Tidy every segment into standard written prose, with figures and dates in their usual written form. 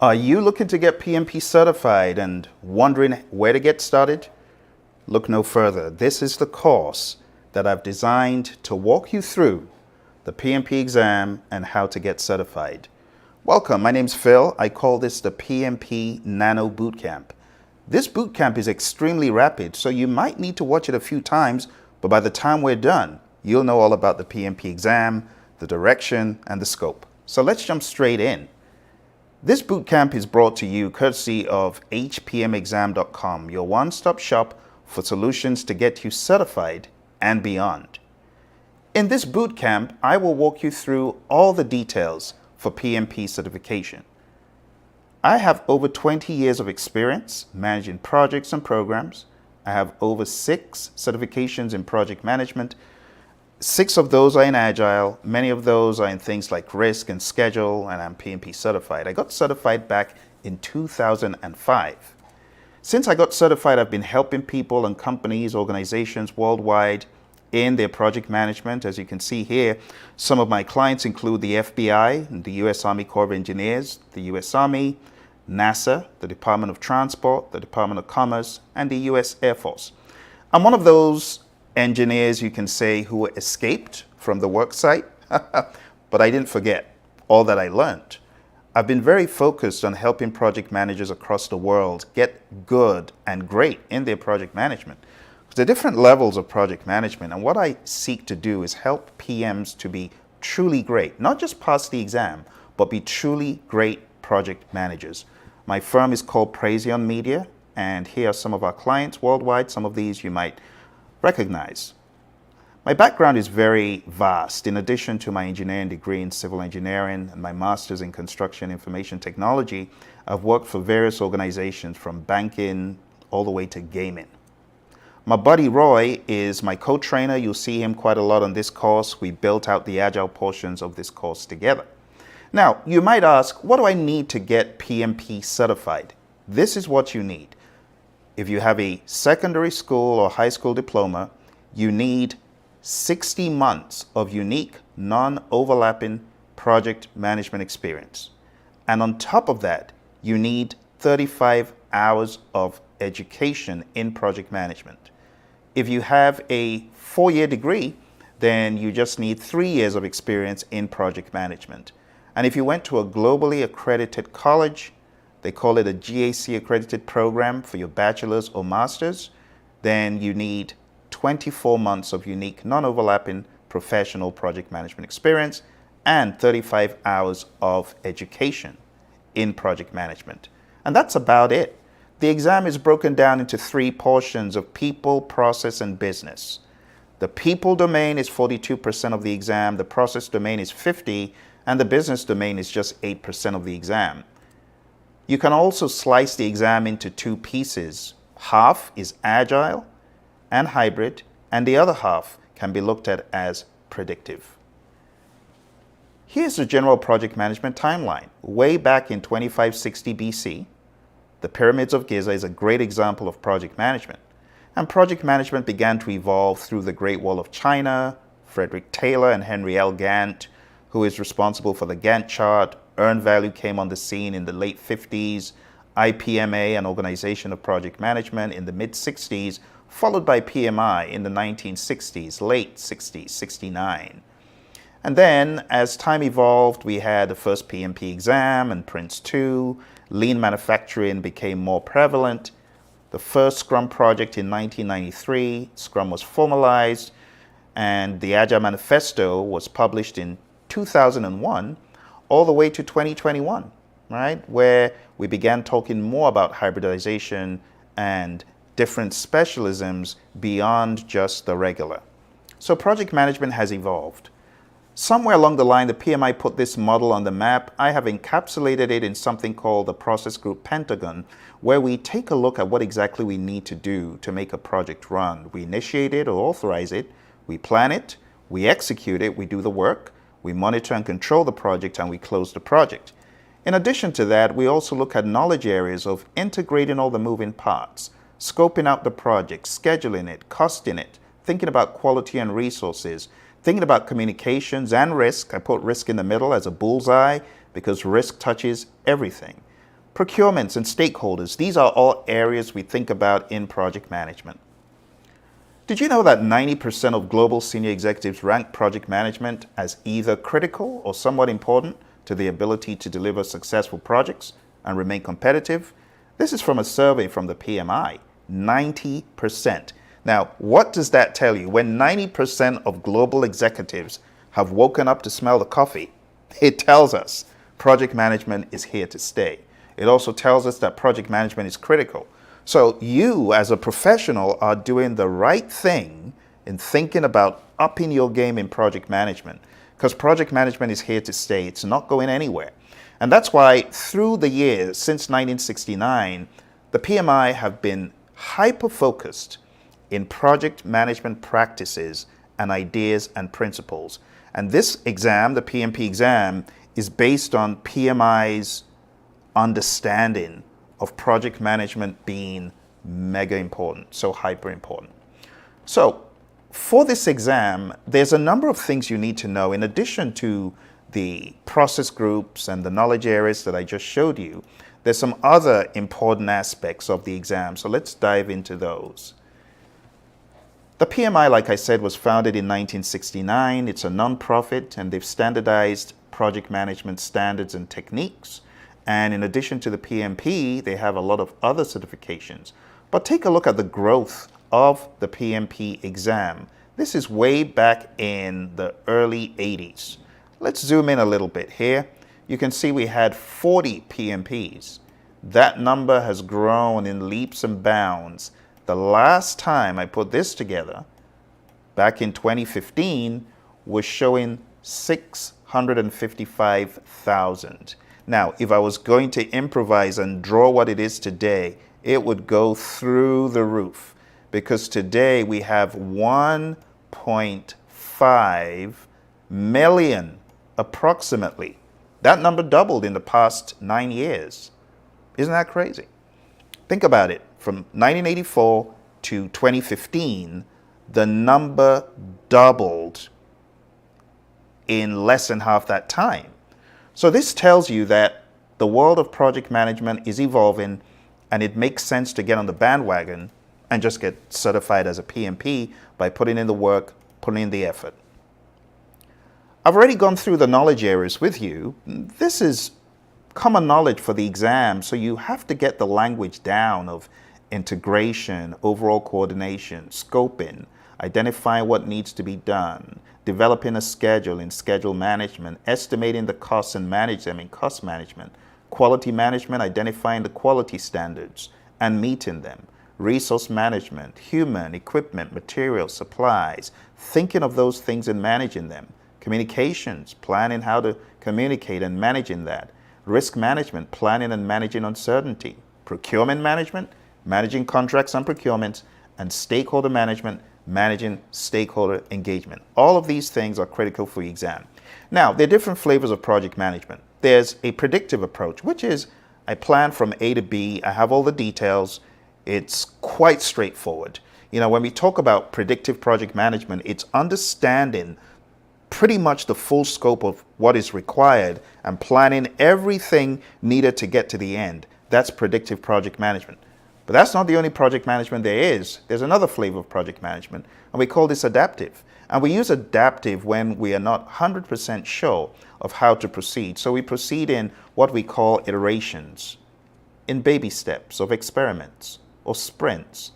Are you looking to get PMP certified and wondering where to get started? Look no further. This is the course that I've designed to walk you through the PMP exam and how to get certified. Welcome, my name's Phil. I call this the PMP Nano Bootcamp. This bootcamp is extremely rapid, so you might need to watch it a few times, but by the time we're done, you'll know all about the PMP exam, the direction, and the scope. So let's jump straight in. This bootcamp is brought to you courtesy of hpmexam.com, your one-stop shop for solutions to get you certified and beyond. In this bootcamp, I will walk you through all the details for PMP certification. I have over 20 years of experience managing projects and programs. I have over 6 certifications in project management. 6 of those are in Agile. Many of those are in things like risk and schedule, and I'm PMP certified. I got certified back in 2005. Since I got certified, I've been helping people and companies, organizations worldwide in their project management. As you can see here, some of my clients include the FBI, the U.S. Army Corps of Engineers, the U.S. Army, NASA, the Department of Transport, the Department of Commerce, and the U.S. Air Force. I'm one of those engineers, you can say, who escaped from the work site, but I didn't forget all that I learned. I've been very focused on helping project managers across the world get good and great in their project management. There are different levels of project management, and what I seek to do is help PMs to be truly great, not just pass the exam, but be truly great project managers. My firm is called Praision Media, and here are some of our clients worldwide. Some of these you might recognize. My background is very vast. In addition to my engineering degree in civil engineering and my master's in construction information technology, I've worked for various organizations from banking all the way to gaming. My buddy Roy is my co-trainer. You'll see him quite a lot on this course. We built out the Agile portions of this course together. Now, you might ask, what do I need to get PMP certified? This is what you need. If you have a secondary school or high school diploma, you need 60 months of unique, non-overlapping project management experience. And on top of that, you need 35 hours of education in project management. If you have a 4-year degree, then you just need 3 years of experience in project management. And if you went to a globally accredited college, they call it a GAC accredited program for your bachelor's or master's, then you need 24 months of unique, non-overlapping professional project management experience and 35 hours of education in project management. And that's about it. The exam is broken down into 3 portions of people, process, and business. The people domain is 42% of the exam, the process domain is 50%, and the business domain is just 8% of the exam. You can also slice the exam into 2 pieces. Half is agile and hybrid, and the other half can be looked at as predictive. Here's the general project management timeline. Way back in 2560 BC, the pyramids of Giza is a great example of project management. And project management began to evolve through the Great Wall of China, Frederick Taylor and Henry L. Gantt, who is responsible for the Gantt chart. Earned value came on the scene in the late 50s, IPMA, an organization of project management, in the mid-60s, followed by PMI in the 1960s, late 60s, 69. And then, as time evolved, we had the first PMP exam and Prince 2. Lean manufacturing became more prevalent. The first Scrum project in 1993, Scrum was formalized, and the Agile Manifesto was published in 2001, all the way to 2021, right? Where we began talking more about hybridization and different specialisms beyond just the regular. So project management has evolved. Somewhere along the line, the PMI put this model on the map. I have encapsulated it in something called the Process Group Pentagon, where we take a look at what exactly we need to do to make a project run. We initiate it or authorize it, we plan it, we execute it, we do the work, we monitor and control the project, and we close the project. In addition to that, we also look at knowledge areas of integrating all the moving parts, scoping out the project, scheduling it, costing it, thinking about quality and resources, thinking about communications and risk. I put risk in the middle as a bullseye because risk touches everything. procurements and stakeholders. These are all areas we think about in project management. Did you know that 90% of global senior executives rank project management as either critical or somewhat important to the ability to deliver successful projects and remain competitive? This is from a survey from the PMI, 90%. Now, what does that tell you? When 90% of global executives have woken up to smell the coffee, it tells us project management is here to stay. It also tells us that project management is critical. So you as a professional are doing the right thing in thinking about upping your game in project management, because project management is here to stay. It's not going anywhere. And that's why through the years, since 1969, the PMI have been hyper-focused in project management practices and ideas and principles. And this exam, the PMP exam, is based on PMI's understanding of project management being mega important, so hyper important. So for this exam, there's a number of things you need to know in addition to the process groups and the knowledge areas that I just showed you. There's some other important aspects of the exam, so let's dive into those. The PMI, like I said, was founded in 1969. It's a non-profit, and they've standardized project management standards and techniques. And in addition to the PMP, they have a lot of other certifications. But take a look at the growth of the PMP exam. This is way back in the early 80s. Let's zoom in a little bit here. You can see we had 40 PMPs. That number has grown in leaps and bounds. The last time I put this together, back in 2015, was showing 655,000. Now, if I was going to improvise and draw what it is today, it would go through the roof, because today we have 1.5 million approximately. That number doubled in the past 9 years. Isn't that crazy? Think about it. From 1984 to 2015, the number doubled in less than half that time. So this tells you that the world of project management is evolving, and it makes sense to get on the bandwagon and just get certified as a PMP by putting in the work, putting in the effort. I've already gone through the knowledge areas with you. This is common knowledge for the exam, so you have to get the language down of integration, overall coordination, scoping, identifying what needs to be done, developing a schedule in schedule management, estimating the costs and manage them in cost management, quality management, identifying the quality standards and meeting them, resource management, human, equipment, materials, supplies, thinking of those things and managing them, communications, planning how to communicate and managing that, risk management, planning and managing uncertainty, procurement management, managing contracts and procurements, and stakeholder management, managing stakeholder engagement. All of these things are critical for the exam. Now, there are different flavors of project management. There's a predictive approach, which is I plan from A to B, I have all the details, it's quite straightforward. You know, when we talk about predictive project management, it's understanding pretty much the full scope of what is required and planning everything needed to get to the end. That's predictive project management. But that's not the only project management there is. There's another flavor of project management, and we call this adaptive. And we use adaptive when we are not 100% sure of how to proceed. So we proceed in what we call iterations, in baby steps of experiments or sprints.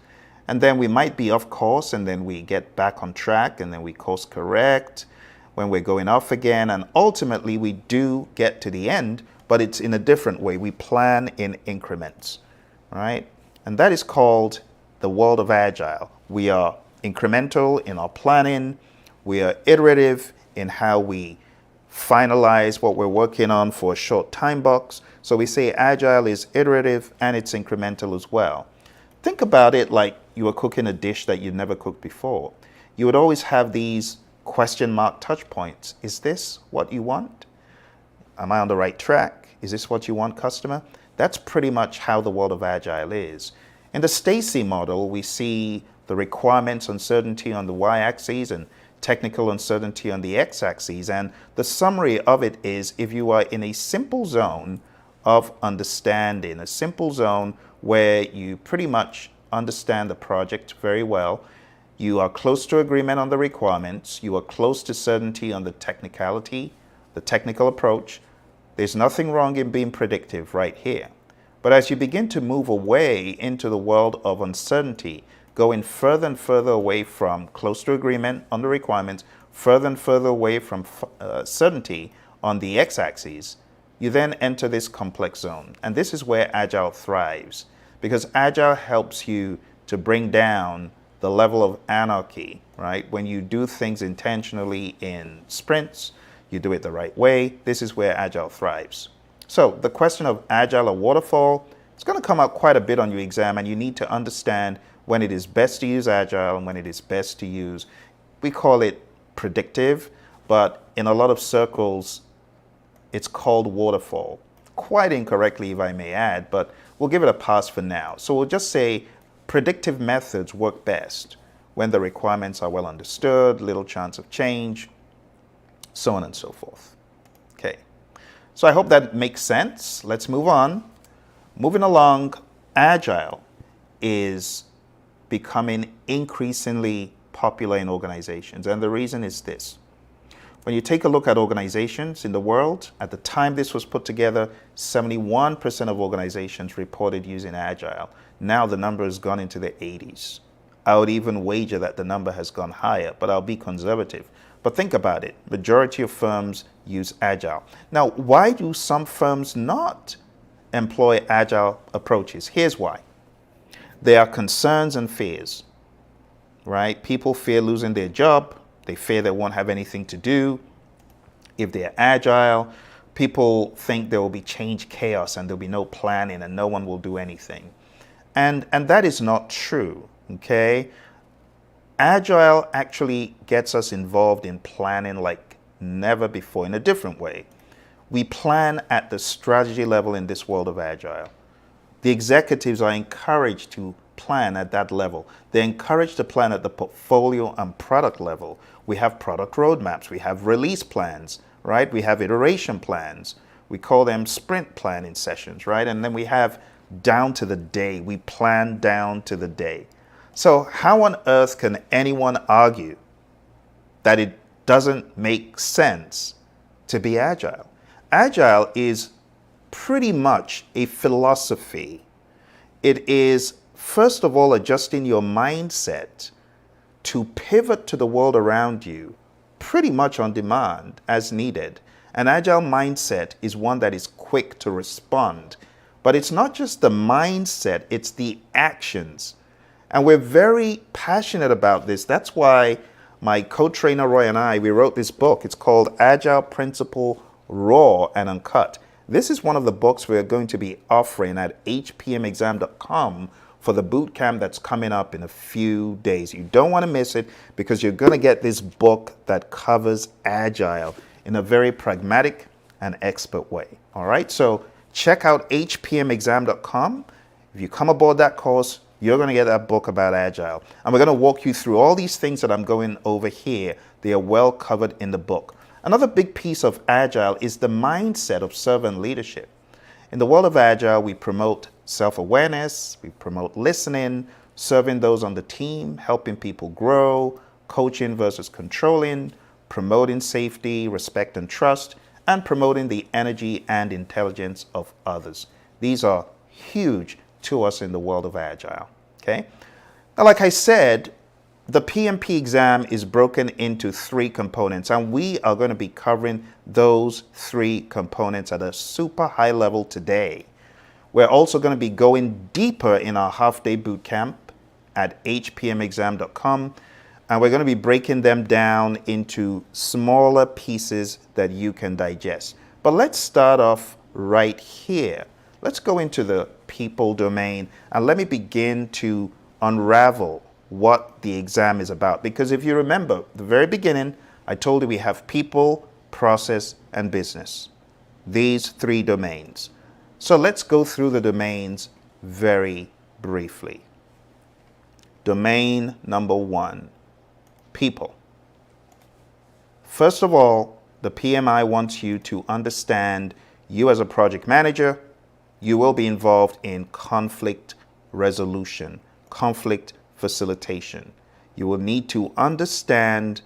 And then we might be off course, and then we get back on track, and then we course correct when we're going off again. And ultimately, we do get to the end, but it's in a different way. We plan in increments, right? And that is called the world of agile. We are incremental in our planning. We are iterative in how we finalize what we're working on for a short time box. So we say agile is iterative and it's incremental as well. Think about it like you were cooking a dish that you'd never cooked before. You would always have these question mark touch points. Is this what you want? Am I on the right track? Is this what you want, customer? That's pretty much how the world of agile is. In the Stacy model, we see the requirements uncertainty on the y-axis and technical uncertainty on the x-axis. And the summary of it is if you are in a simple zone of understanding, a simple zone where you pretty much understand the project very well. You are close to agreement on the requirements. You are close to certainty on the technicality, the technical approach. There's nothing wrong in being predictive right here. But as you begin to move away into the world of uncertainty, going further and further away from close to agreement on the requirements, further and further away from certainty on the x-axis, you then enter this complex zone. And this is where Agile thrives, because Agile helps you to bring down the level of anarchy, right? When you do things intentionally in sprints, you do it the right way. This is where Agile thrives. So the question of Agile or waterfall, it's going to come out quite a bit on your exam, and you need to understand when it is best to use Agile and when it is best to use, we call it predictive, but in a lot of circles, it's called waterfall. Quite incorrectly, if I may add, but we'll give it a pass for now. So we'll just say predictive methods work best when the requirements are well understood, little chance of change, so on and so forth. Okay, so I hope that makes sense. Let's move on. Moving along, Agile is becoming increasingly popular in organizations, and the reason is this. When you take a look at organizations in the world, at the time this was put together, 71% of organizations reported using Agile. Now the number has gone into the 80s. I would even wager that the number has gone higher, but I'll be conservative. But think about it. Majority of firms use Agile. Now, why do some firms not employ Agile approaches? Here's why. There are concerns and fears, right? People fear losing their job. They fear they won't have anything to do. If they're Agile, people think there will be change chaos and there'll be no planning and no one will do anything. And that is not true, okay? Agile actually gets us involved in planning like never before in a different way. We plan at the strategy level in this world of Agile. The executives are encouraged to plan at that level. They're encouraged to plan at the portfolio and product level. We have product roadmaps. We have release plans, right? We have iteration plans. We call them sprint planning sessions, right? And then we have down to the day. We plan down to the day. So how on earth can anyone argue that it doesn't make sense to be Agile? Agile is pretty much a philosophy. It is, first of all, adjusting your mindset to pivot to the world around you pretty much on demand as needed. An Agile mindset is one that is quick to respond. But it's not just the mindset, it's the actions. And we're very passionate about this. That's why my co-trainer Roy and I, we wrote this book. It's called Agile Principle Raw and Uncut. This is one of the books we're going to be offering at hpmexam.com for the boot camp that's coming up in a few days. You don't want to miss it because you're going to get this book that covers Agile in a very pragmatic and expert way. All right, so check out hpmexam.com. If you come aboard that course, you're going to get that book about Agile. And we're going to walk you through all these things that I'm going over here. They are well covered in the book. Another big piece of Agile is the mindset of servant leadership. In the world of Agile, we promote self-awareness, we promote listening, serving those on the team, helping people grow, coaching versus controlling, promoting safety, respect, and trust, and promoting the energy and intelligence of others. These are huge to us in the world of Agile, okay? Now, like I said, the PMP exam is broken into 3 components, and we are going to be covering those 3 components at a super high level today. We're also going to be going deeper in our half-day boot camp at hpmexam.com, and we're going to be breaking them down into smaller pieces that you can digest. But let's start off right here. Let's go into the people domain, and let me begin to unravel what the exam is about. Because if you remember, the very beginning, I told you we have people, process, and business. These 3 domains. So let's go through the domains very briefly. Domain number 1, people. First of all, the PMI wants you to understand you as a project manager, you will be involved in conflict resolution, conflict facilitation. You will need to understand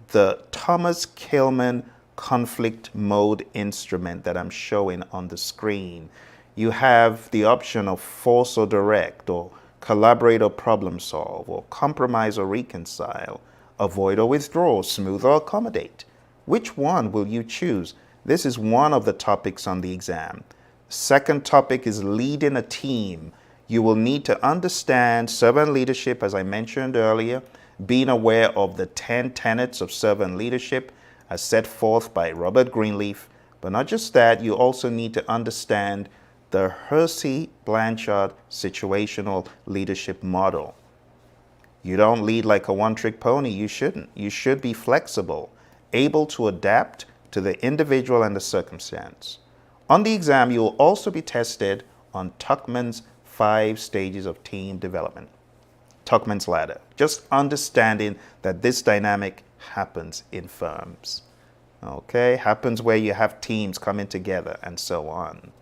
the Thomas Kilmann conflict mode instrument that I'm showing on the screen. You have the option of force or direct, or collaborate or problem solve, or compromise or reconcile, avoid or withdraw, smooth or accommodate. Which one will you choose? This is one of the topics on the exam. Second topic is leading a team. You will need to understand servant leadership, as I mentioned earlier, being aware of the 10 tenets of servant leadership as set forth by Robert Greenleaf. But not just that, you also need to understand the Hersey-Blanchard situational leadership model. You don't lead like a one-trick pony. You shouldn't. You should be flexible, able to adapt to the individual and the circumstance. On the exam, you will also be tested on Tuckman's 5 stages of team development. Tuckman's ladder. Just understanding that this dynamic happens in firms. Okay, happens where you have teams coming together and so on.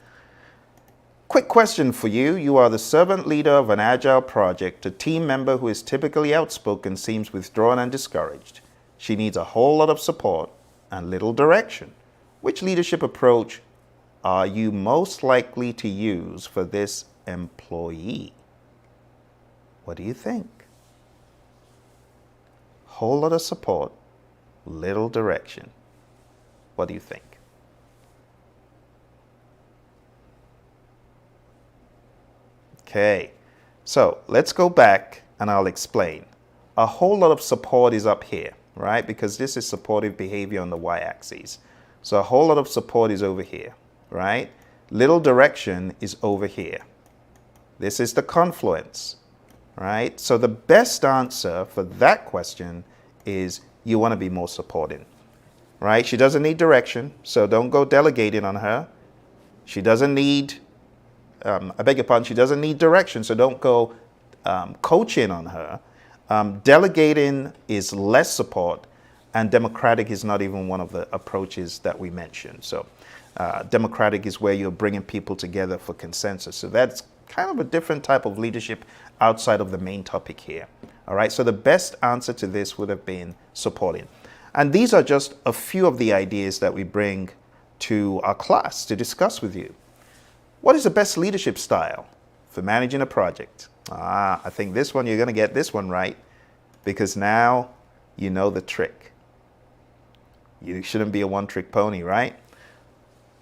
Quick question for you. You are the servant leader of an agile project. A team member who is typically outspoken seems withdrawn and discouraged. She needs a whole lot of support and little direction. Which leadership approach are you most likely to use for this employee? What do you think? Whole lot of support, little direction. What do you think? Okay, so let's go back and I'll explain. A whole lot of support is up here, right? Because this is supportive behavior on the y-axis. So a whole lot of support is over here, right? Little direction is over here. This is the confluence, right? So the best answer for that question is you want to be more supporting, right? She doesn't need direction, so don't go delegating on her. She doesn't need I beg your pardon, she doesn't need direction, so don't go coaching on her. Delegating is less support, and democratic is not even one of the approaches that we mentioned. So democratic is where you're bringing people together for consensus. So that's kind of a different type of leadership outside of the main topic here. All right, so the best answer to this would have been supporting. And these are just a few of the ideas that we bring to our class to discuss with you. What is the best leadership style for managing a project? I think this one, you're going to get this one right, because now you know the trick. You shouldn't be a one-trick pony, right?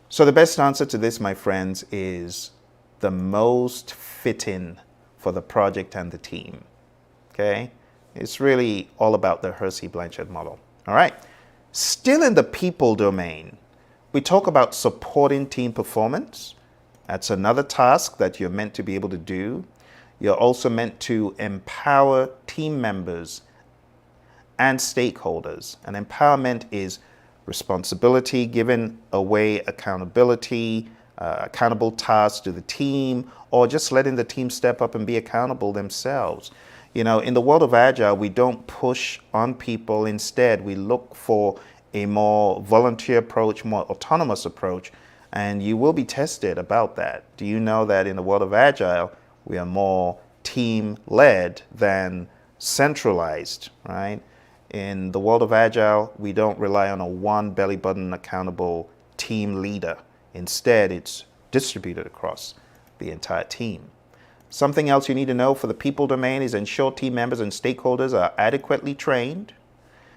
So the best answer to this, my friends, is the most fitting for the project and the team. Okay? It's really all about the Hersey-Blanchard model. All right? Still in the people domain, we talk about supporting team performance. That's another task that you're meant to be able to do. You're also meant to empower team members and stakeholders. And empowerment is responsibility, giving away accountability, accountable tasks to the team, or just letting the team step up and be accountable themselves. You know, in the world of Agile, we don't push on people. Instead, we look for a more volunteer approach, more autonomous approach, and you will be tested about that. Do you know that in the world of Agile, we are more team-led than centralized, right? In the world of Agile, we don't rely on a one belly-button accountable team leader. Instead, it's distributed across the entire team. Something else you need to know for the people domain is ensure team members and stakeholders are adequately trained.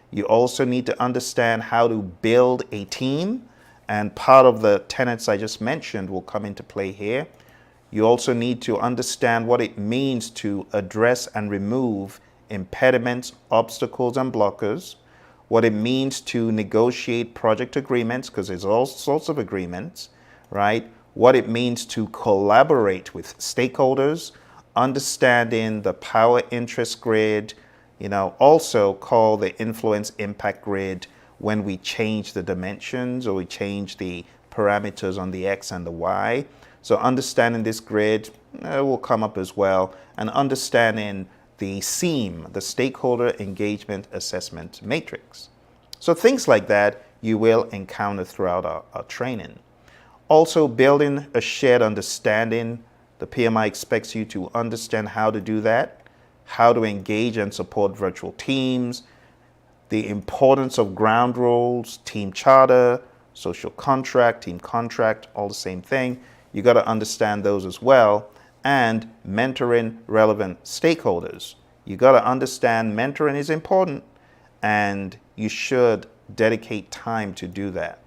You also need to understand how to build a team, and part of the tenets I just mentioned will come into play here. You also need to understand what it means to address and remove impediments, obstacles, and blockers, what it means to negotiate project agreements, because there's all sorts of agreements, right? What it means to collaborate with stakeholders, understanding the power interest grid, also call the influence impact grid when we change the dimensions or we change the parameters on the X and the Y. So understanding this grid will come up as well, and understanding the SEAM, the Stakeholder Engagement Assessment Matrix. So things like that you will encounter throughout our training. Also, building a shared understanding. The PMI expects you to understand how to do that, how to engage and support virtual teams, the importance of ground rules, team charter, social contract, team contract, all the same thing. You got to understand those as well. And mentoring relevant stakeholders. You got to understand mentoring is important, and you should dedicate time to do that.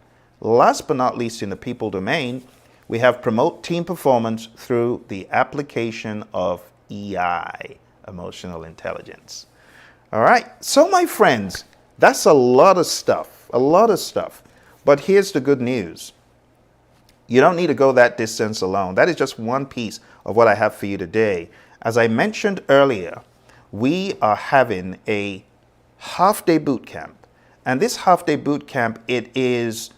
Last but not least, in the people domain, we have promote team performance through the application of EI, emotional intelligence. All right, so my friends, that's a lot of stuff, But here's the good news. You don't need to go that distance alone. That is just one piece of what I have for you today. As I mentioned earlier, we are having a half-day boot camp. And this half-day boot camp, it is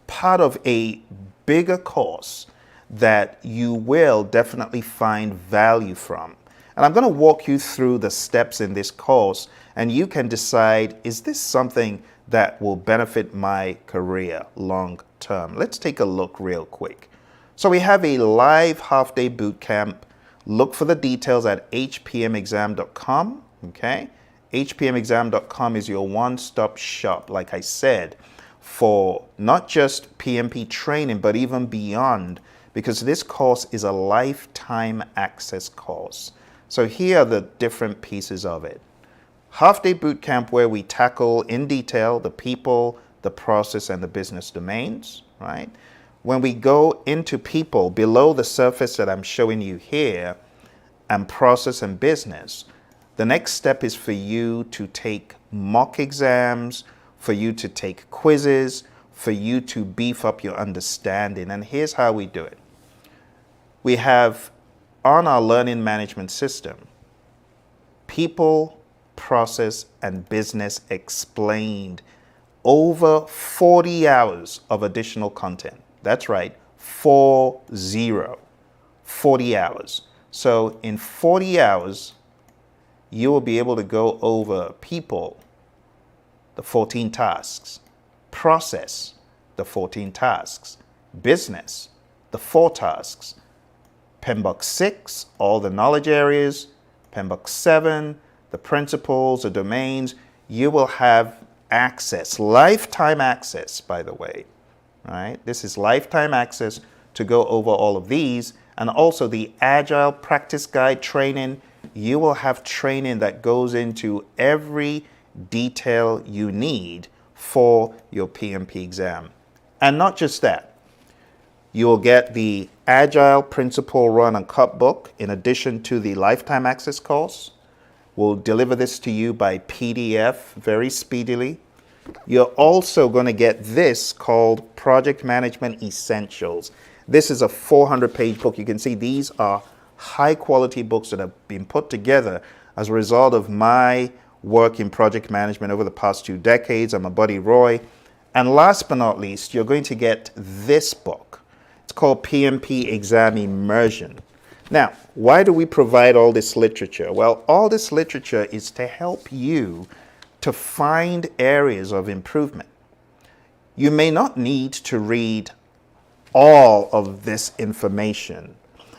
part of a bigger course that you will definitely find value from. And I'm going to walk you through the steps in this course, and you can decide, is this something that will benefit my career long term? Let's take a look real quick. So we have a live half-day boot camp. Look for the details at hpmexam.com, okay? hpmexam.com is your one-stop shop, like I said, for not just PMP training, but even beyond, because this course is a lifetime access course. So here are the different pieces of it. Half-day bootcamp where we tackle in detail the people, the process, and the business domains, right? When we go into people below the surface that I'm showing you here, and process and business, the next step is for you to take mock exams, for you to take quizzes, for you to beef up your understanding. And here's how we do it. We have on our learning management system, people, process, and business explained, over 40 hours of additional content. That's right, 40 hours. So in 40 hours, you will be able to go over people, the 14 tasks, process, the 14 tasks, business, the 4 tasks, PMBOK 6, all the knowledge areas, PMBOK 7, the principles, the domains. You will have access, lifetime access, by the way, right? This is lifetime access to go over all of these, and also the Agile Practice Guide training. You will have training that goes into every detail you need for your PMP exam. And not just that, you will get the Agile Principle Run and Cut book in addition to the lifetime access course. We'll deliver this to you by PDF very speedily. You're also going to get this called Project Management Essentials. This is a 400-page book. You can see these are high-quality books that have been put together as a result of my work in project management over the past 2 decades. I'm a buddy Roy. And last but not least, you're going to get this book. It's called PMP Exam Immersion. Now, why do we provide all this literature? Well, all this literature is to help you to find areas of improvement. You may not need to read all of this information.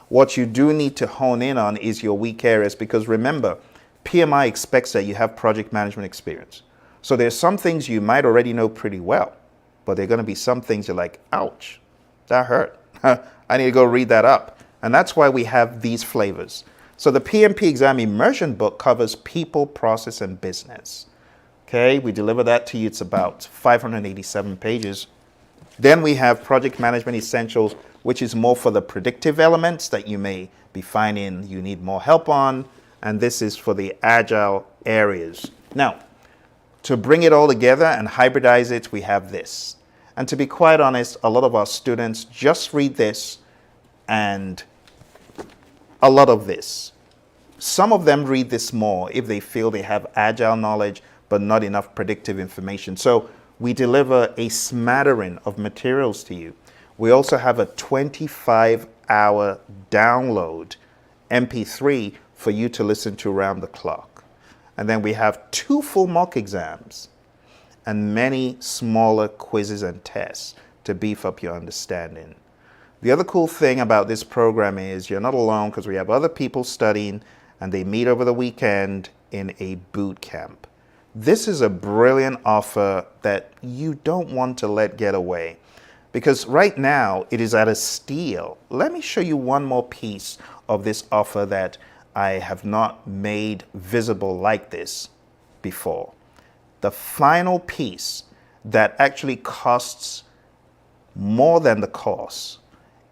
What you do need to hone in on is your weak areas, because remember, PMI expects that you have project management experience. So there's some things you might already know pretty well, but there are going to be some things you're like, ouch, that hurt. I need to go read that up. And that's why we have these flavors. So the PMP Exam Immersion book covers people, process, and business. Okay, we deliver that to you. It's about 587 pages. Then we have Project Management Essentials, which is more for the predictive elements that you may be finding you need more help on. And this is for the agile areas. Now, to bring it all together and hybridize it, we have this. And to be quite honest, a lot of our students just read this and a lot of this. Some of them read this more if they feel they have agile knowledge, but not enough predictive information. So we deliver a smattering of materials to you. We also have a 25-hour download MP3 for you to listen to around the clock. And then we have 2 full mock exams and many smaller quizzes and tests to beef up your understanding. The other cool thing about this program is you're not alone because we have other people studying and they meet over the weekend in a boot camp. This is a brilliant offer that you don't want to let get away because right now it is at a steal. Let me show you one more piece of this offer that I have not made visible like this before. The final piece that actually costs more than the course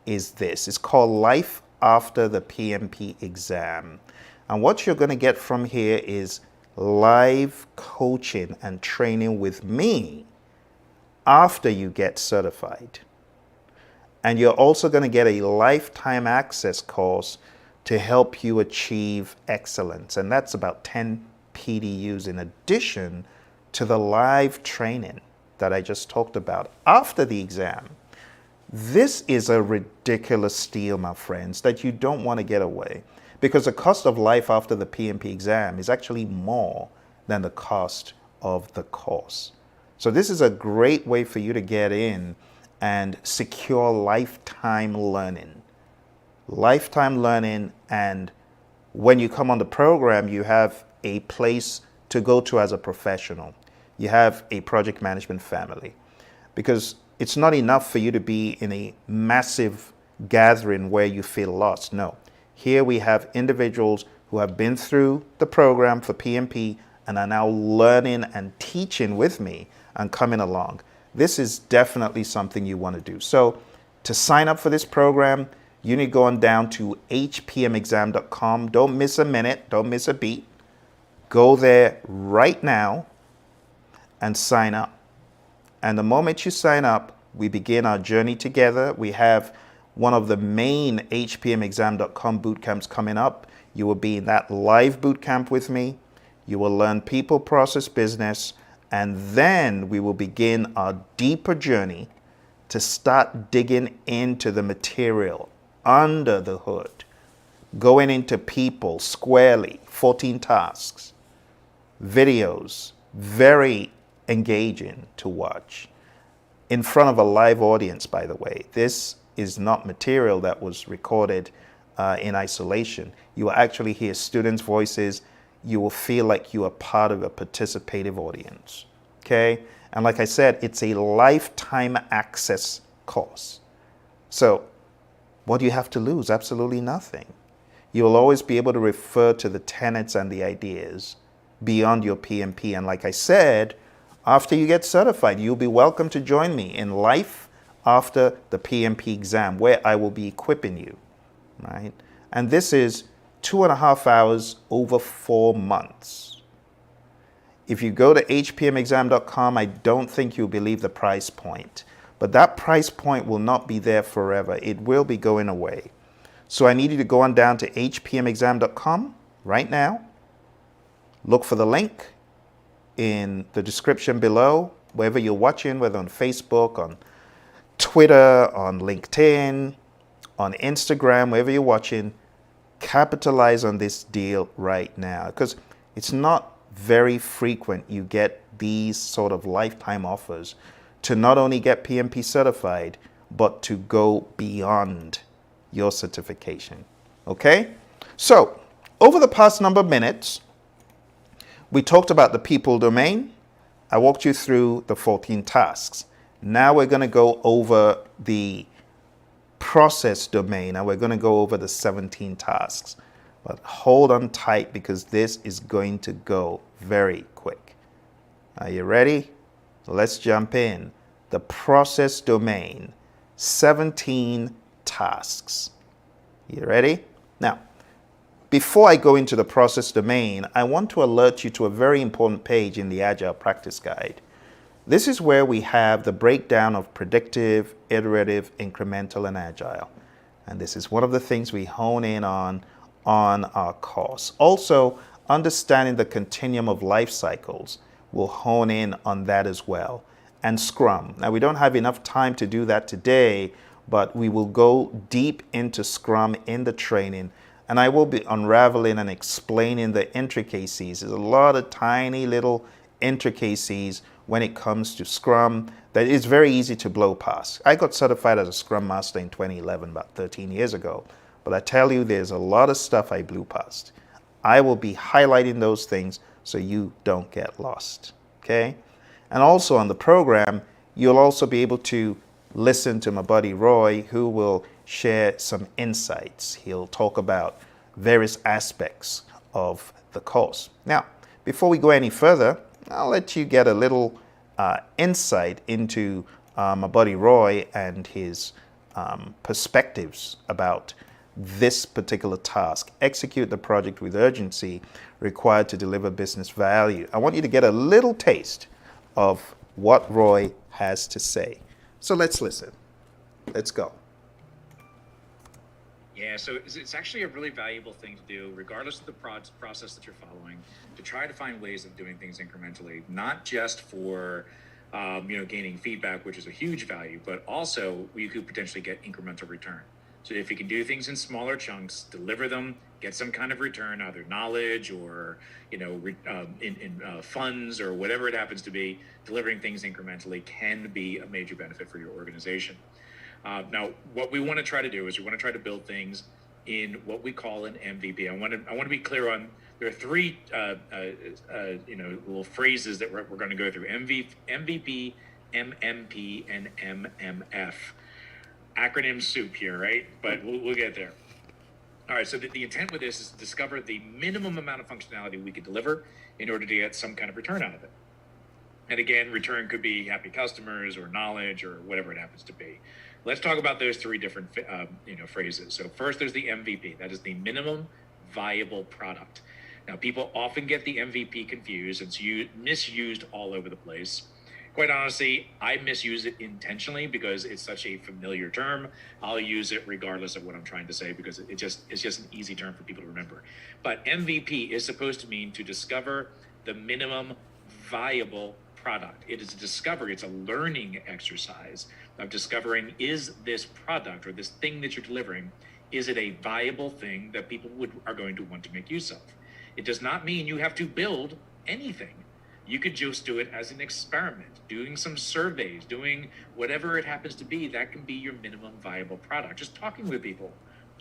is this. It's called Life After the PMP Exam. And what you're going to get from here is live coaching and training with me after you get certified. And you're also going to get a lifetime access course to help you achieve excellence. And that's about 10 PDUs in addition to the live training that I just talked about after the exam. This is a ridiculous steal, my friends, that you don't want to get away because the cost of life after the PMP exam is actually more than the cost of the course. So this is a great way for you to get in and secure lifetime learning. Lifetime learning, and when you come on the program, you have a place to go to as a professional. You have a project management family because it's not enough for you to be in a massive gathering where you feel lost. No. Here we have individuals who have been through the program for PMP and are now learning and teaching with me and coming along. This is definitely something you want to do. So to sign up for this program, you need to go on down to hpmexam.com. Don't miss a minute. Don't miss a beat. Go there right now and sign up. And the moment you sign up, we begin our journey together. We have one of the main hpmexam.com bootcamps coming up. You will be in that live bootcamp with me. You will learn people, process, business, and then we will begin our deeper journey to start digging into the material under the hood, going into people squarely, 14 tasks, videos, very engaging to watch in front of a live audience, by the way. This is not material that was recorded in isolation. You will actually hear students' voices. You will feel like you are part of a participative audience, okay? And like I said, it's a lifetime access course. So what do you have to lose? Absolutely nothing. You'll always be able to refer to the tenets and the ideas beyond your PMP. And like I said, after you get certified, you'll be welcome to join me in Life After the PMP exam, where I will be equipping you, right? And this is 2.5 hours over 4 months. If you go to hpmexam.com, I don't think you'll believe the price point. But that price point will not be there forever. It will be going away. So I need you to go on down to hpmexam.com right now. Look for the link in the description below, wherever you're watching, whether on Facebook, on Twitter, on LinkedIn, on Instagram, wherever you're watching. Capitalize on this deal right now because it's not very frequent you get these sort of lifetime offers to not only get PMP certified, but to go beyond your certification, okay? So, over the past number of minutes, we talked about the people domain. I walked you through the 14 tasks. Now we're gonna go over the process domain and we're gonna go over the 17 tasks. But hold on tight because this is going to go very quick. Are you ready? Let's jump in. The process domain, 17 tasks. You ready? Now, before I go into the process domain, I want to alert you to a very important page in the Agile Practice Guide. This is where we have the breakdown of predictive, iterative, incremental, and agile. And this is one of the things we hone in on our course. Also, understanding the continuum of life cycles, we'll hone in on that as well. And Scrum. Now, we don't have enough time to do that today, but we will go deep into Scrum in the training. And I will be unraveling and explaining the intricacies. There's a lot of tiny little intricacies when it comes to Scrum that it's very easy to blow past. I got certified as a Scrum Master in 2011, about 13 years ago. But I tell you, there's a lot of stuff I blew past. I will be highlighting those things so you don't get lost, okay? And also on the program, you'll also be able to listen to my buddy Roy, who will share some insights. He'll talk about various aspects of the course. Now, before we go any further, I'll let you get a little insight into my buddy Roy and his perspectives about this particular task. Execute the project with urgency required to deliver business value. I want you to get a little taste of what Roy has to say. So let's listen. Let's go. Yeah, so it's actually a really valuable thing to do, regardless of the process that you're following, to try to find ways of doing things incrementally, not just for gaining feedback, which is a huge value, but also you could potentially get incremental return. So if you can do things in smaller chunks, deliver them, get some kind of return, either knowledge or in funds or whatever it happens to be, delivering things incrementally can be a major benefit for your organization. Now, what we want to try to do is we want to try to build things in what we call an MVP. I want to be clear on, there are three little phrases that we're going to go through: MVP, MMP, and MMF. Acronym soup here, right? But we'll get there. All right, so the intent with this is to discover the minimum amount of functionality we could deliver in order to get some kind of return out of it. And again, return could be happy customers or knowledge or whatever it happens to be. Let's talk about those three different phrases. So first, there's the MVP. That is the minimum viable product. Now, people often get the MVP confused. It's misused all over the place. Quite honestly, I misuse it intentionally because it's such a familiar term. I'll use it regardless of what I'm trying to say because it's just an easy term for people to remember. But MVP is supposed to mean to discover the minimum viable product. It is a discovery, it's a learning exercise of discovering, is this product or this thing that you're delivering, is it a viable thing that people are going to want to make use of? It does not mean you have to build anything. You could just do it as an experiment, doing some surveys, doing whatever it happens to be. That can be your minimum viable product. Just talking with people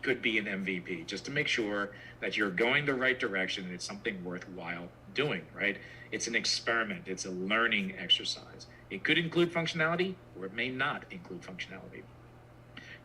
could be an MVP, just to make sure that you're going the right direction and it's something worthwhile doing, right? It's an experiment. It's a learning exercise. It could include functionality or it may not include functionality.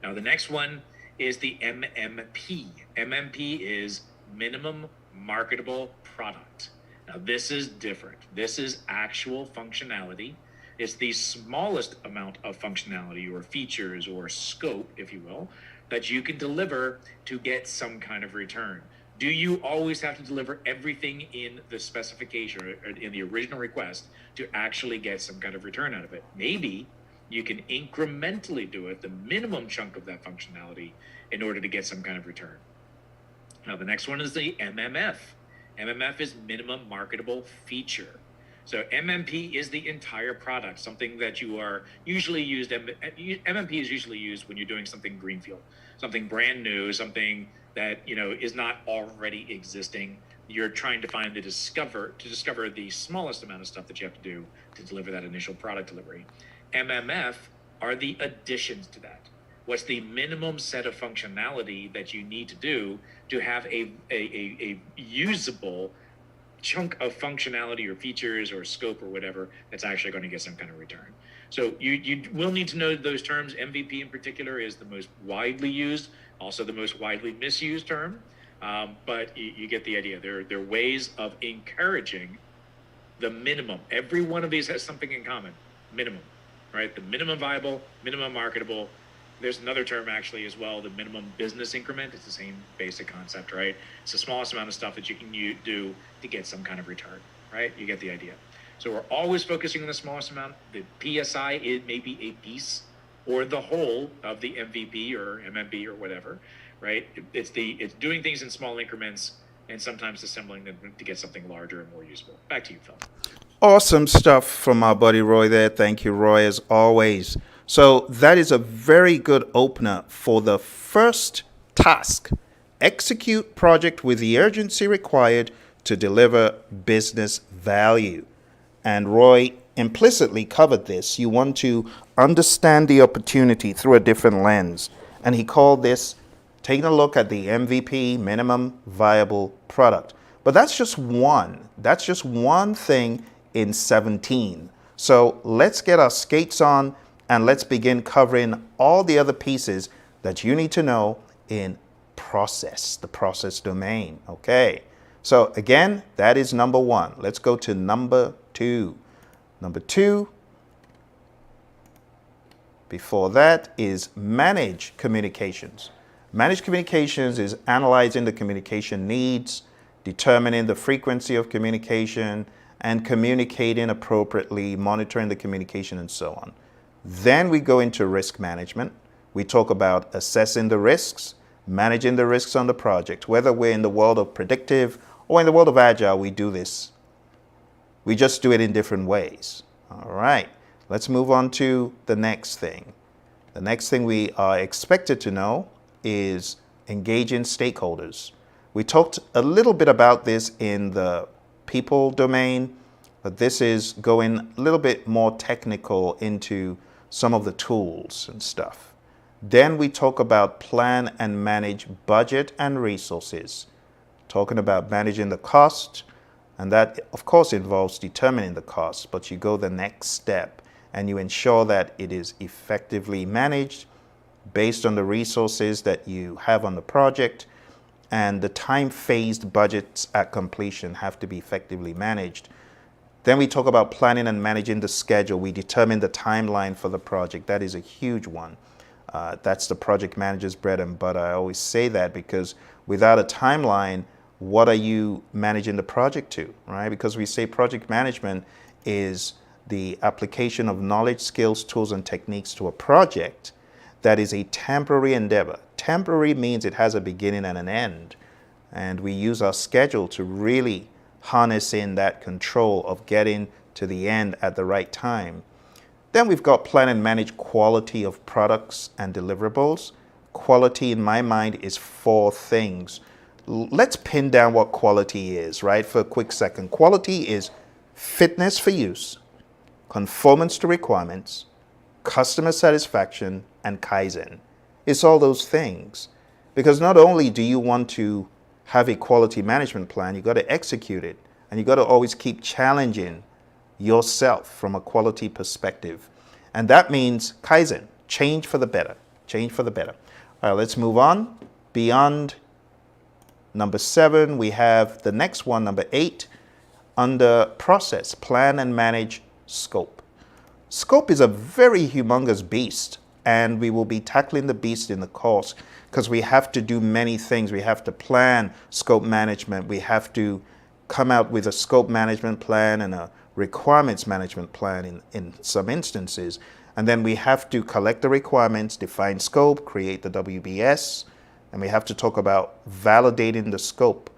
Now, the next one is the MMP. MMP is minimum marketable product. Now, this is different. This is actual functionality. It's the smallest amount of functionality or features or scope, if you will, that you can deliver to get some kind of return. Do you always have to deliver everything in the specification or in the original request to actually get some kind of return out of it? Maybe you can incrementally do it, the minimum chunk of that functionality, in order to get some kind of return. Now, the next one is the MMF. MMF is minimum marketable feature. So MMP is the entire product, something that you are usually used. MMP is usually used when you're doing something greenfield, something brand new, something that is not already existing. You're trying to discover the smallest amount of stuff that you have to do to deliver that initial product delivery. MMF are the additions to that. What's the minimum set of functionality that you need to do to have a usable chunk of functionality or features or scope or whatever that's actually going to get some kind of return? So you will need to know those terms. MVP in particular is the most widely used, also the most widely misused term, but you get the idea. There are ways of encouraging the minimum. Every one of these has something in common: minimum, right? The minimum viable, minimum marketable. There's another term actually as well, the minimum business increment. It's the same basic concept, right? It's the smallest amount of stuff that you can do to get some kind of return, right? You get the idea. So we're always focusing on the smallest amount. The PSI, it may be a piece or the whole of the MVP or MMP or whatever, right? It's doing things in small increments and sometimes assembling them to get something larger and more useful. Back to you, Phil. Awesome stuff from our buddy Roy there. Thank you, Roy, as always. So that is a very good opener for the first task. Execute project with the urgency required to deliver business value. And Roy implicitly covered this. You want to understand the opportunity through a different lens. And he called this taking a look at the MVP, minimum viable product. But that's just one. That's just one thing in 17. So let's get our skates on and let's begin covering all the other pieces that you need to know in process, the process domain. Okay. So again, that is number one. Let's go to number two. Number two, before that, is manage communications. Manage communications is analyzing the communication needs, determining the frequency of communication, and communicating appropriately, monitoring the communication, and so on. Then we go into risk management. We talk about assessing the risks, managing the risks on the project. Whether we're in the world of predictive or in the world of agile, we do this. We just do it in different ways. All right, let's move on to the next thing. The next thing we are expected to know is engaging stakeholders. We talked a little bit about this in the people domain, but this is going a little bit more technical into some of the tools and stuff. Then we talk about plan and manage budget and resources, talking about managing the cost, and that of course involves determining the cost, but you go the next step and you ensure that it is effectively managed based on the resources that you have on the project, and the time-phased budgets at completion have to be effectively managed. Then we talk about planning and managing the schedule. We determine the timeline for the project. That is a huge one. That's the project manager's bread and butter. I always say that because without a timeline, what are you managing the project to, right? Because we say project management is the application of knowledge, skills, tools, and techniques to a project that is a temporary endeavor. Temporary means it has a beginning and an end. And we use our schedule to really harness in that control of getting to the end at the right time. Then we've got plan and manage quality of products and deliverables. Quality in my mind is four things. Let's pin down what quality is, right, for a quick second. Quality is fitness for use, conformance to requirements, customer satisfaction, and Kaizen. It's all those things. Because not only do you want to have a quality management plan, you got to execute it. And you got to always keep challenging yourself from a quality perspective. And that means Kaizen, change for the better, change for the better. All right, let's move on. Beyond number 7, we have the next one, number 8, under process, plan and manage scope. Scope is a very humongous beast, and we will be tackling the beast in the course because we have to do many things. We have to plan scope management. We have to come out with a scope management plan and a requirements management plan in some instances. And then we have to collect the requirements, define scope, create the WBS, and we have to talk about validating the scope.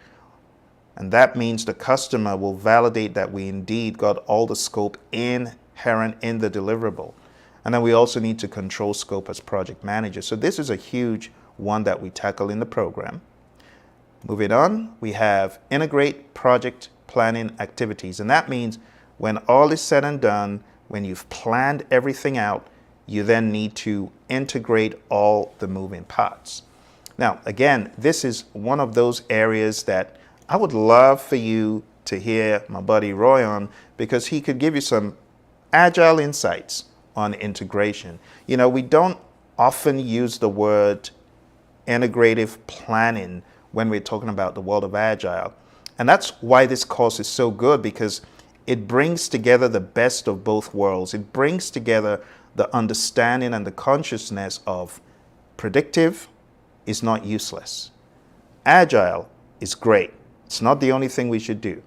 And that means the customer will validate that we indeed got all the scope inherent in the deliverable. And then we also need to control scope as project manager. So this is a huge one that we tackle in the program. Moving on, we have integrate project planning activities. And that means when all is said and done, when you've planned everything out, you then need to integrate all the moving parts. Now, again, this is one of those areas that I would love for you to hear my buddy Roy on, because he could give you some agile insights on integration. You know, we don't often use the word integrative planning when we're talking about the world of agile. And that's why this course is so good, because it brings together the best of both worlds. It brings together the understanding and the consciousness of predictive is not useless. Agile is great. It's not the only thing we should do.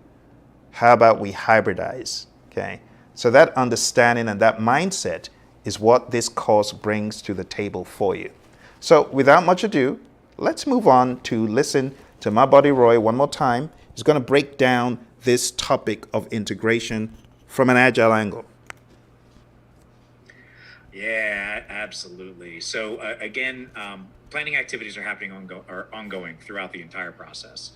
How about we hybridize? Okay. So that understanding and that mindset is what this course brings to the table for you. So without much ado, let's move on to listen to my buddy Roy one more time. He's going to break down this topic of integration from an agile angle. Yeah, absolutely. So again, planning activities are happening are ongoing throughout the entire process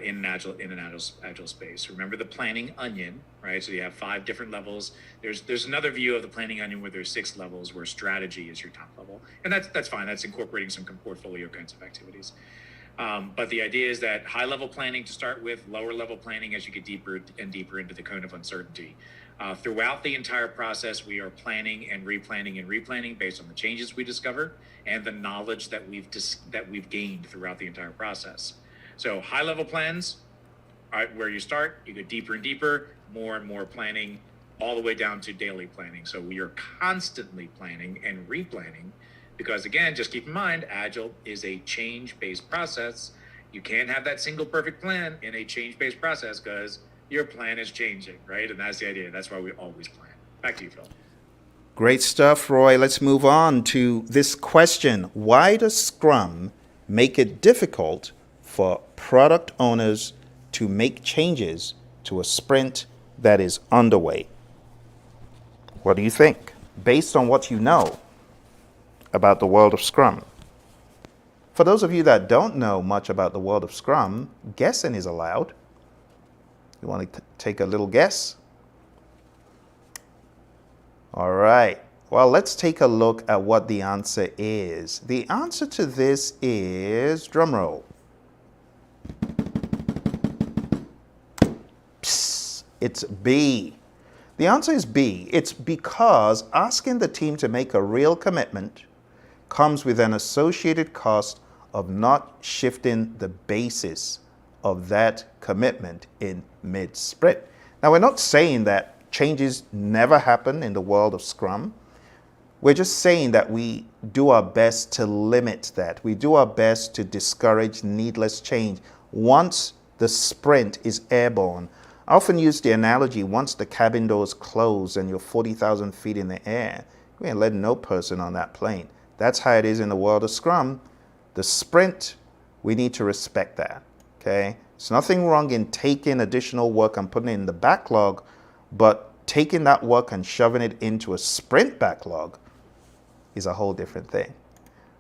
in an agile space. Remember the planning onion, right? So you have 5 different levels. There's another view of the planning onion where there's 6 levels, where strategy is your top level, and that's fine. That's incorporating some portfolio kinds of activities. But the idea is that high level planning to start with, lower level planning as you get deeper and deeper into the cone of uncertainty. Throughout the entire process, we are planning and replanning based on the changes we discover and the knowledge that we've gained throughout the entire process. So high level plans, where you start, you go deeper and deeper, more and more planning, all the way down to daily planning. So we are constantly planning and replanning because, again, just keep in mind, Agile is a change-based process. You can't have that single perfect plan in a change-based process because your plan is changing, right? And that's the idea. That's why we always plan. Back to you, Phil. Great stuff, Roy. Let's move on to this question. Why does Scrum make it difficult for product owners to make changes to a sprint that is underway? What do you think? Based on what you know about the world of Scrum. For those of you that don't know much about the world of Scrum, guessing is allowed. You want to take a little guess? All right. Well, let's take a look at what the answer is. The answer to this is, drumroll, it's B. The answer is B. It's because asking the team to make a real commitment comes with an associated cost of not shifting the basis of that commitment in mid-sprint. Now, we're not saying that changes never happen in the world of Scrum. We're just saying that we do our best to limit that. We do our best to discourage needless change once the sprint is airborne. I often use the analogy, once the cabin doors close and you're 40,000 feet in the air, we ain't letting no person on that plane. That's how it is in the world of Scrum. The sprint, we need to respect that, okay? There's nothing wrong in taking additional work and putting it in the backlog, but taking that work and shoving it into a sprint backlog is a whole different thing.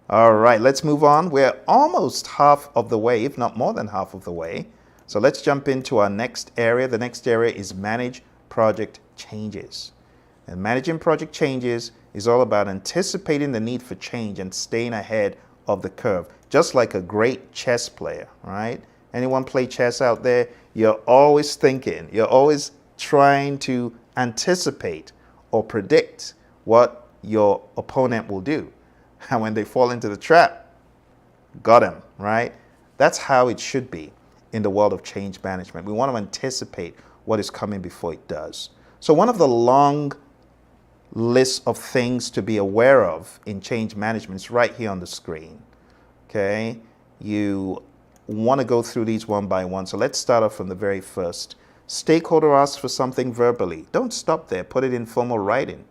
All right, let's move on. We're almost half of the way, if not more than half of the way. So let's jump into our next area. The next area is manage project changes. And managing project changes is all about anticipating the need for change and staying ahead of the curve, just like a great chess player, right? Anyone play chess out there? You're always thinking, you're always trying to anticipate or predict what your opponent will do. And when they fall into the trap, got them, right? That's how it should be in the world of change management. We want to anticipate what is coming before it does. So one of the long lists of things to be aware of in change management is right here on the screen, okay? You want to go through these one by one. So let's start off from the very first. Stakeholder asks for something verbally. Don't stop there. Put it in formal writing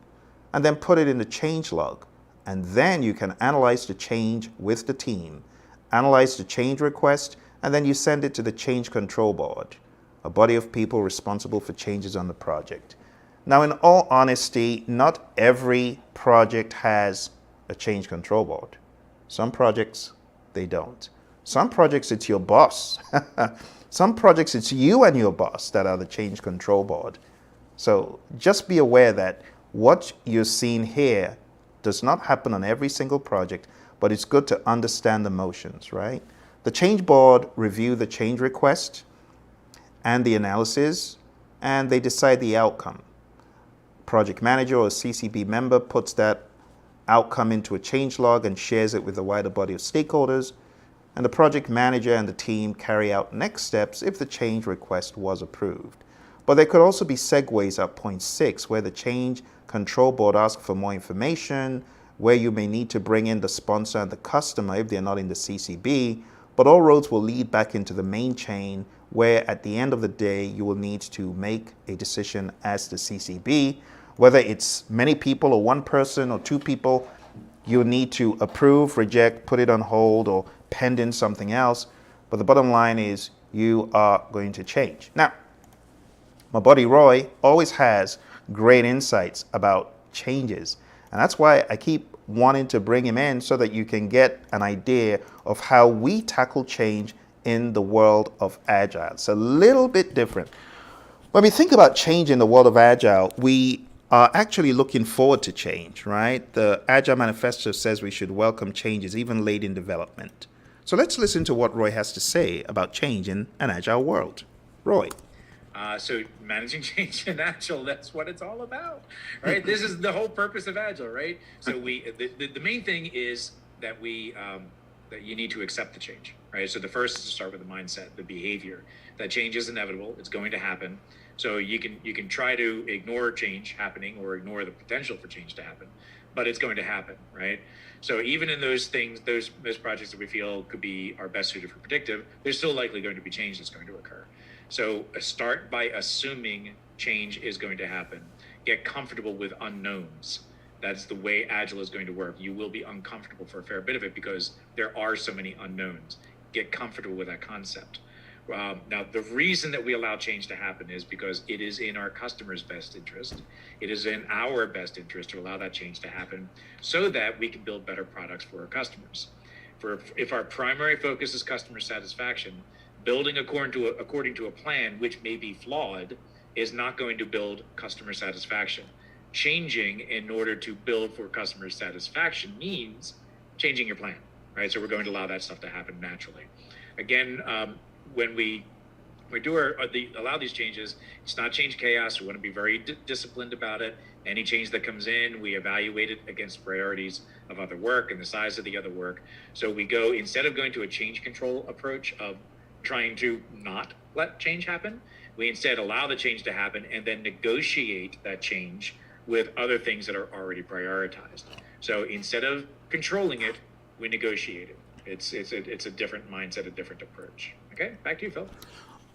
and then put it in the change log. And then you can analyze the change with the team, analyze the change request, and then you send it to the change control board, a body of people responsible for changes on the project. Now, in all honesty, not every project has a change control board. Some projects, they don't. Some projects, it's your boss. Some projects, it's you and your boss that are the change control board. So just be aware that what you're seeing here does not happen on every single project, but it's good to understand the motions, right? The change board review the change request and the analysis, and they decide the outcome. Project manager or CCB member puts that outcome into a change log and shares it with the wider body of stakeholders, and the project manager and the team carry out next steps if the change request was approved. But there could also be segues at point 6, where the change control board asks for more information, where you may need to bring in the sponsor and the customer if they're not in the CCB, but all roads will lead back into the main chain, where at the end of the day, you will need to make a decision as the CCB. Whether it's many people or one person or two people, you need to approve, reject, put it on hold, or pending something else. But the bottom line is you are going to change. Now, my buddy Roy always has great insights about changes. And that's why I keep wanting to bring him in so that you can get an idea of how we tackle change in the world of Agile. It's a little bit different. When we think about change in the world of Agile, we are actually looking forward to change, right? The Agile Manifesto says we should welcome changes even late in development. So let's listen to what Roy has to say about change in an Agile world. Roy. So managing change in Agile, that's what it's all about, right? This is the whole purpose of Agile, right? So the main thing is that that you need to accept the change, right? So the first is to start with the mindset, the behavior. That change is inevitable. It's going to happen. So you can try to ignore change happening or ignore the potential for change to happen, but it's going to happen, right? So even in those things, those projects that we feel could be our best suited for predictive, there's still likely going to be change that's going to occur. So start by assuming change is going to happen. Get comfortable with unknowns. That's the way Agile is going to work. You will be uncomfortable for a fair bit of it because there are so many unknowns. Get comfortable with that concept. Now, the reason that we allow change to happen is because it is in our customers' best interest. It is in our best interest to allow that change to happen so that we can build better products for our customers. If our primary focus is customer satisfaction, building according to a plan which may be flawed is not going to build customer satisfaction. Changing in order to build for customer satisfaction means changing your plan, right? So we're going to allow that stuff to happen naturally. Again, when we allow these changes, it's not change chaos. We want to be very disciplined about it. Any change that comes in, we evaluate it against priorities of other work and the size of the other work. So we go, instead of going to a change control approach of trying to not let change happen, we instead allow the change to happen and then negotiate that change with other things that are already prioritized. So instead of controlling it, we negotiate it. It's a different mindset, a different approach. Okay, back to you, Phil.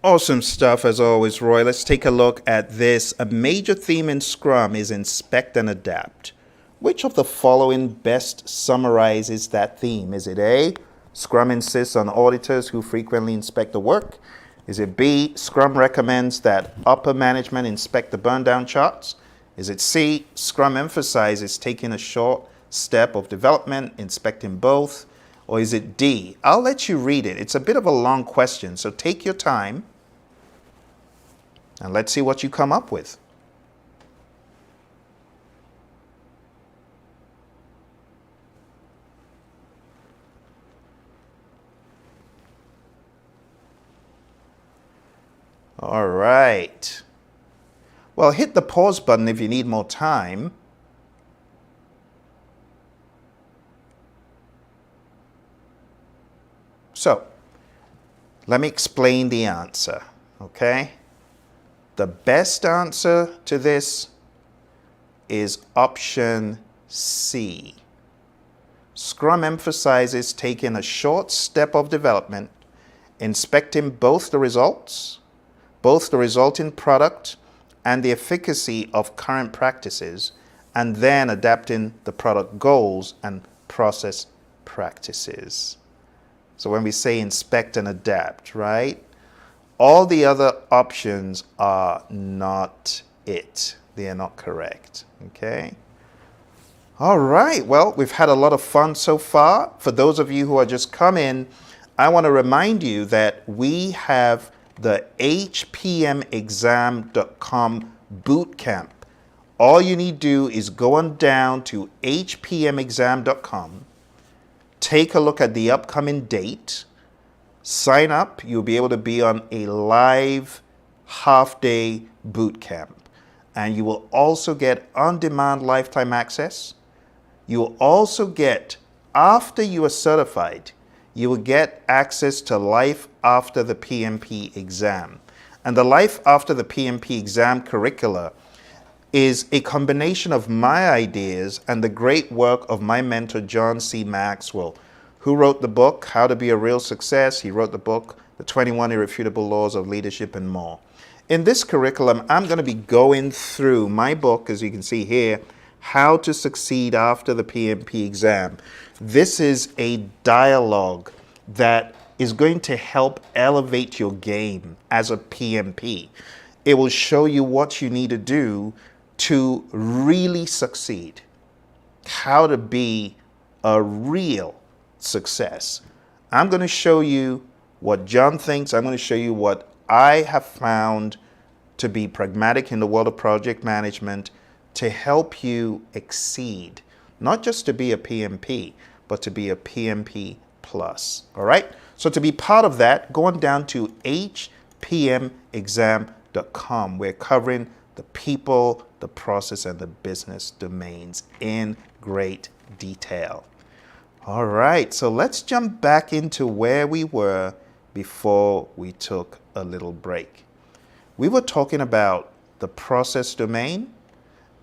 Awesome stuff as always, Roy. Let's take a look at this. A major theme in Scrum is inspect and adapt. Which of the following best summarizes that theme? Is it A, Scrum insists on auditors who frequently inspect the work? Is it B, Scrum recommends that upper management inspect the burn down charts? Is it C, Scrum emphasizes taking a short step of development, inspecting both? Or is it D? I'll let you read it. It's a bit of a long question, so take your time and let's see what you come up with. All right. Well, hit the pause button if you need more time. So, let me explain the answer, okay? The best answer to this is option C. Scrum emphasizes taking a short step of development, inspecting both the resulting product and the efficacy of current practices, and then adapting the product goals and process practices. So when we say inspect and adapt, right? All the other options are not it. They are not correct, okay? All right, well, we've had a lot of fun so far. For those of you who are just coming, I want to remind you that we have the hpmexam.com bootcamp. All you need to do is go on down to hpmexam.com, take a look at the upcoming date, sign up. You'll be able to be on a live half-day bootcamp. And you will also get on-demand lifetime access. You will also get, after you are certified, you will get access to Life After the PMP exam. And the Life After the PMP exam curricula is a combination of my ideas and the great work of my mentor, John C. Maxwell, who wrote the book, How to Be a Real Success. He wrote the book, The 21 Irrefutable Laws of Leadership and more. In this curriculum, I'm going to be going through my book, as you can see here, How to Succeed After the PMP Exam. This is a dialogue that is going to help elevate your game as a PMP. It will show you what you need to do to really succeed. how to be a real success. I'm going to show you what John thinks. I'm going to show you what I have found to be pragmatic in the world of project management to help you exceed, not just to be a PMP, but to be a PMP plus. All right? So to be part of that, go on down to hpmexam.com. We're covering the people, the process, and the business domains in great detail. All right, so let's jump back into where we were before we took a little break. We were talking about the process domain,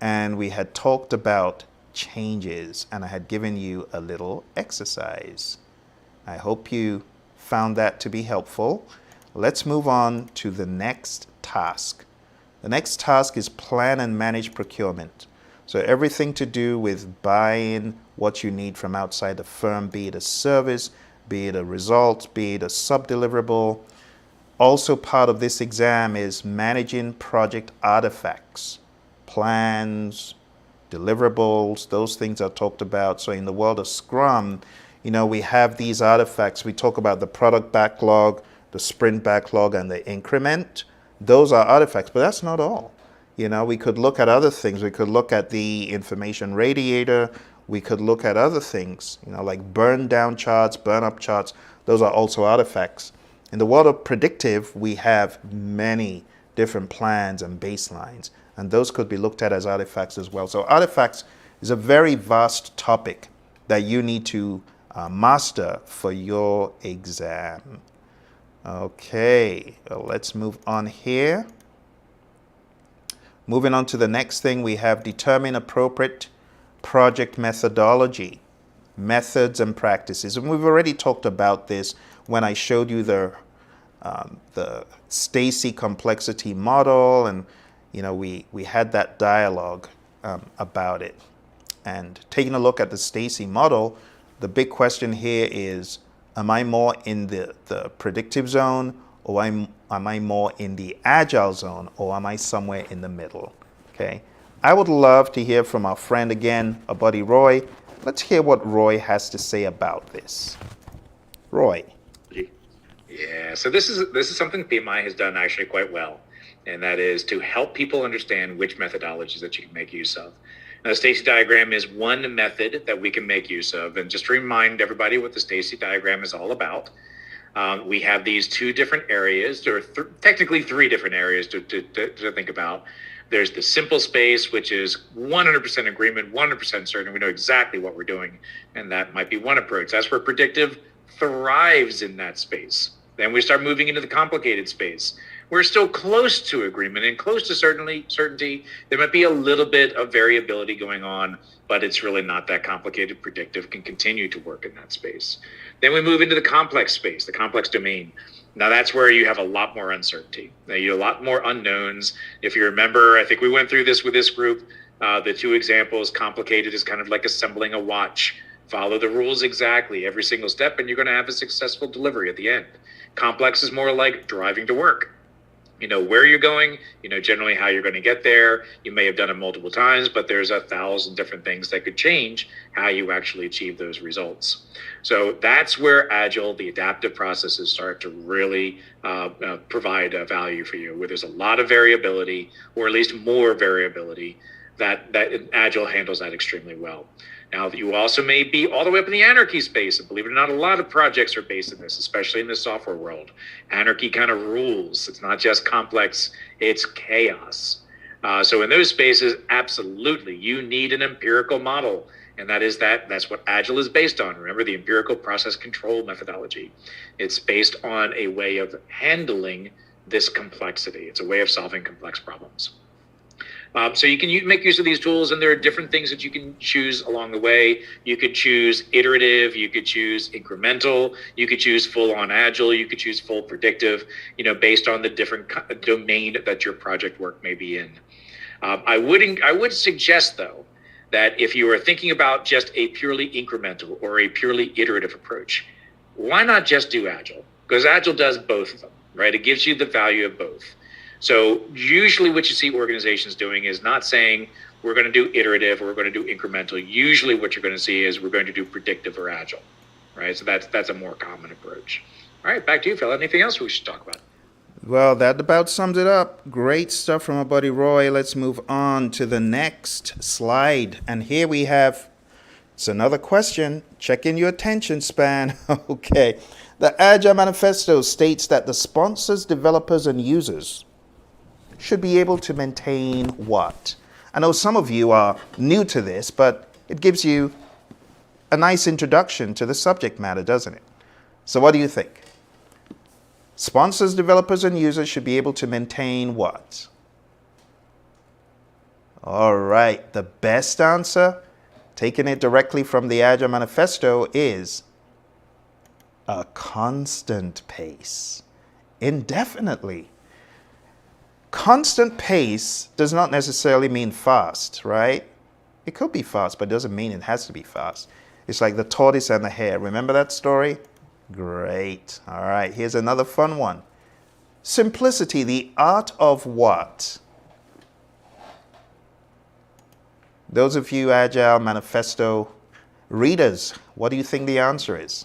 and we had talked about changes, and I had given you a little exercise. I hope you found that to be helpful. Let's move on to the next task. The next task is plan and manage procurement. So everything to do with buying what you need from outside the firm, be it a service, be it a result, be it a sub-deliverable. Also part of this exam is managing project artifacts, plans, deliverables, those things are talked about. So in the world of Scrum, we have these artifacts. We talk about the product backlog, the sprint backlog, and the increment. Those are artifacts, but that's not all. We could look at other things. We could look at the information radiator. We could look at other things, like burn down charts, burn up charts. Those are also artifacts. In the world of predictive, we have many different plans and baselines, and those could be looked at as artifacts as well. So artifacts is a very vast topic that you need to master for your exam. Okay, well, let's move on here. Moving on to the next thing, we have determine appropriate project methodology, methods and practices. And we've already talked about this when I showed you the Stacy complexity model, and we had that dialogue about it. And taking a look at the Stacy model, the big question here is, am I more in the predictive zone, or am I more in the agile zone, or am I somewhere in the middle? Okay. I would love to hear from our friend again, our buddy Roy. Let's hear what Roy has to say about this. Roy. Yeah, so this is something PMI has done actually quite well, and that is to help people understand which methodologies that you can make use of. Now, the Stacy diagram is one method that we can make use of, and just to remind everybody what the Stacy diagram is all about, we have these two different areas, or technically three different areas to think about. There's the simple space, which is 100% agreement, 100% certain. We know exactly what we're doing, and that might be one approach. That's where predictive thrives in that space. Then we start moving into the complicated space. We're still close to agreement and close to certainty. There might be a little bit of variability going on, but it's really not that complicated. Predictive can continue to work in that space. Then we move into the complex space, the complex domain. Now that's where you have a lot more uncertainty. Now you have a lot more unknowns. If you remember, I think we went through this with this group. The two examples, complicated is kind of like assembling a watch. Follow the rules exactly every single step, and you're going to have a successful delivery at the end. Complex is more like driving to work. You know where you're going, generally how you're going to get there. You may have done it multiple times, but there's 1,000 different things that could change how you actually achieve those results. So that's where Agile, the adaptive processes, start to really provide value for you, where there's a lot of variability, or at least more variability, that Agile handles that extremely well. Now, you also may be all the way up in the anarchy space, and believe it or not, a lot of projects are based in this, especially in the software world. Anarchy kind of rules. It's not just complex, it's chaos. So in those spaces, absolutely, you need an empirical model, and that's what Agile is based on. Remember the empirical process control methodology. It's based on a way of handling this complexity. It's a way of solving complex problems. So you can make use of these tools, and there are different things that you can choose along the way. You could choose iterative, you could choose incremental, you could choose full on Agile, you could choose full predictive, based on the different domain that your project work may be in. I would suggest, though, that if you are thinking about just a purely incremental or a purely iterative approach, why not just do Agile? Because Agile does both of them, right? It gives you the value of both. So usually what you see organizations doing is not saying, we're going to do iterative, or we're going to do incremental. Usually what you're going to see is we're going to do predictive or agile, right? So that's a more common approach. All right, back to you, Phil. Anything else we should talk about? Well, that about sums it up. Great stuff from our buddy Roy. Let's move on to the next slide. And here we have, it's another question. Check in your attention span. Okay. The Agile Manifesto states that the sponsors, developers, and users should be able to maintain what? I know some of you are new to this, but it gives you a nice introduction to the subject matter, doesn't it? So what do you think? Sponsors, developers, and users should be able to maintain what? All right, the best answer, taking it directly from the Agile Manifesto, is a constant pace, indefinitely. Constant pace does not necessarily mean fast, right? It could be fast, but it doesn't mean it has to be fast. It's like the tortoise and the hare. Remember that story? Great. All right, here's another fun one. Simplicity, the art of what? Those of you Agile Manifesto readers, what do you think the answer is?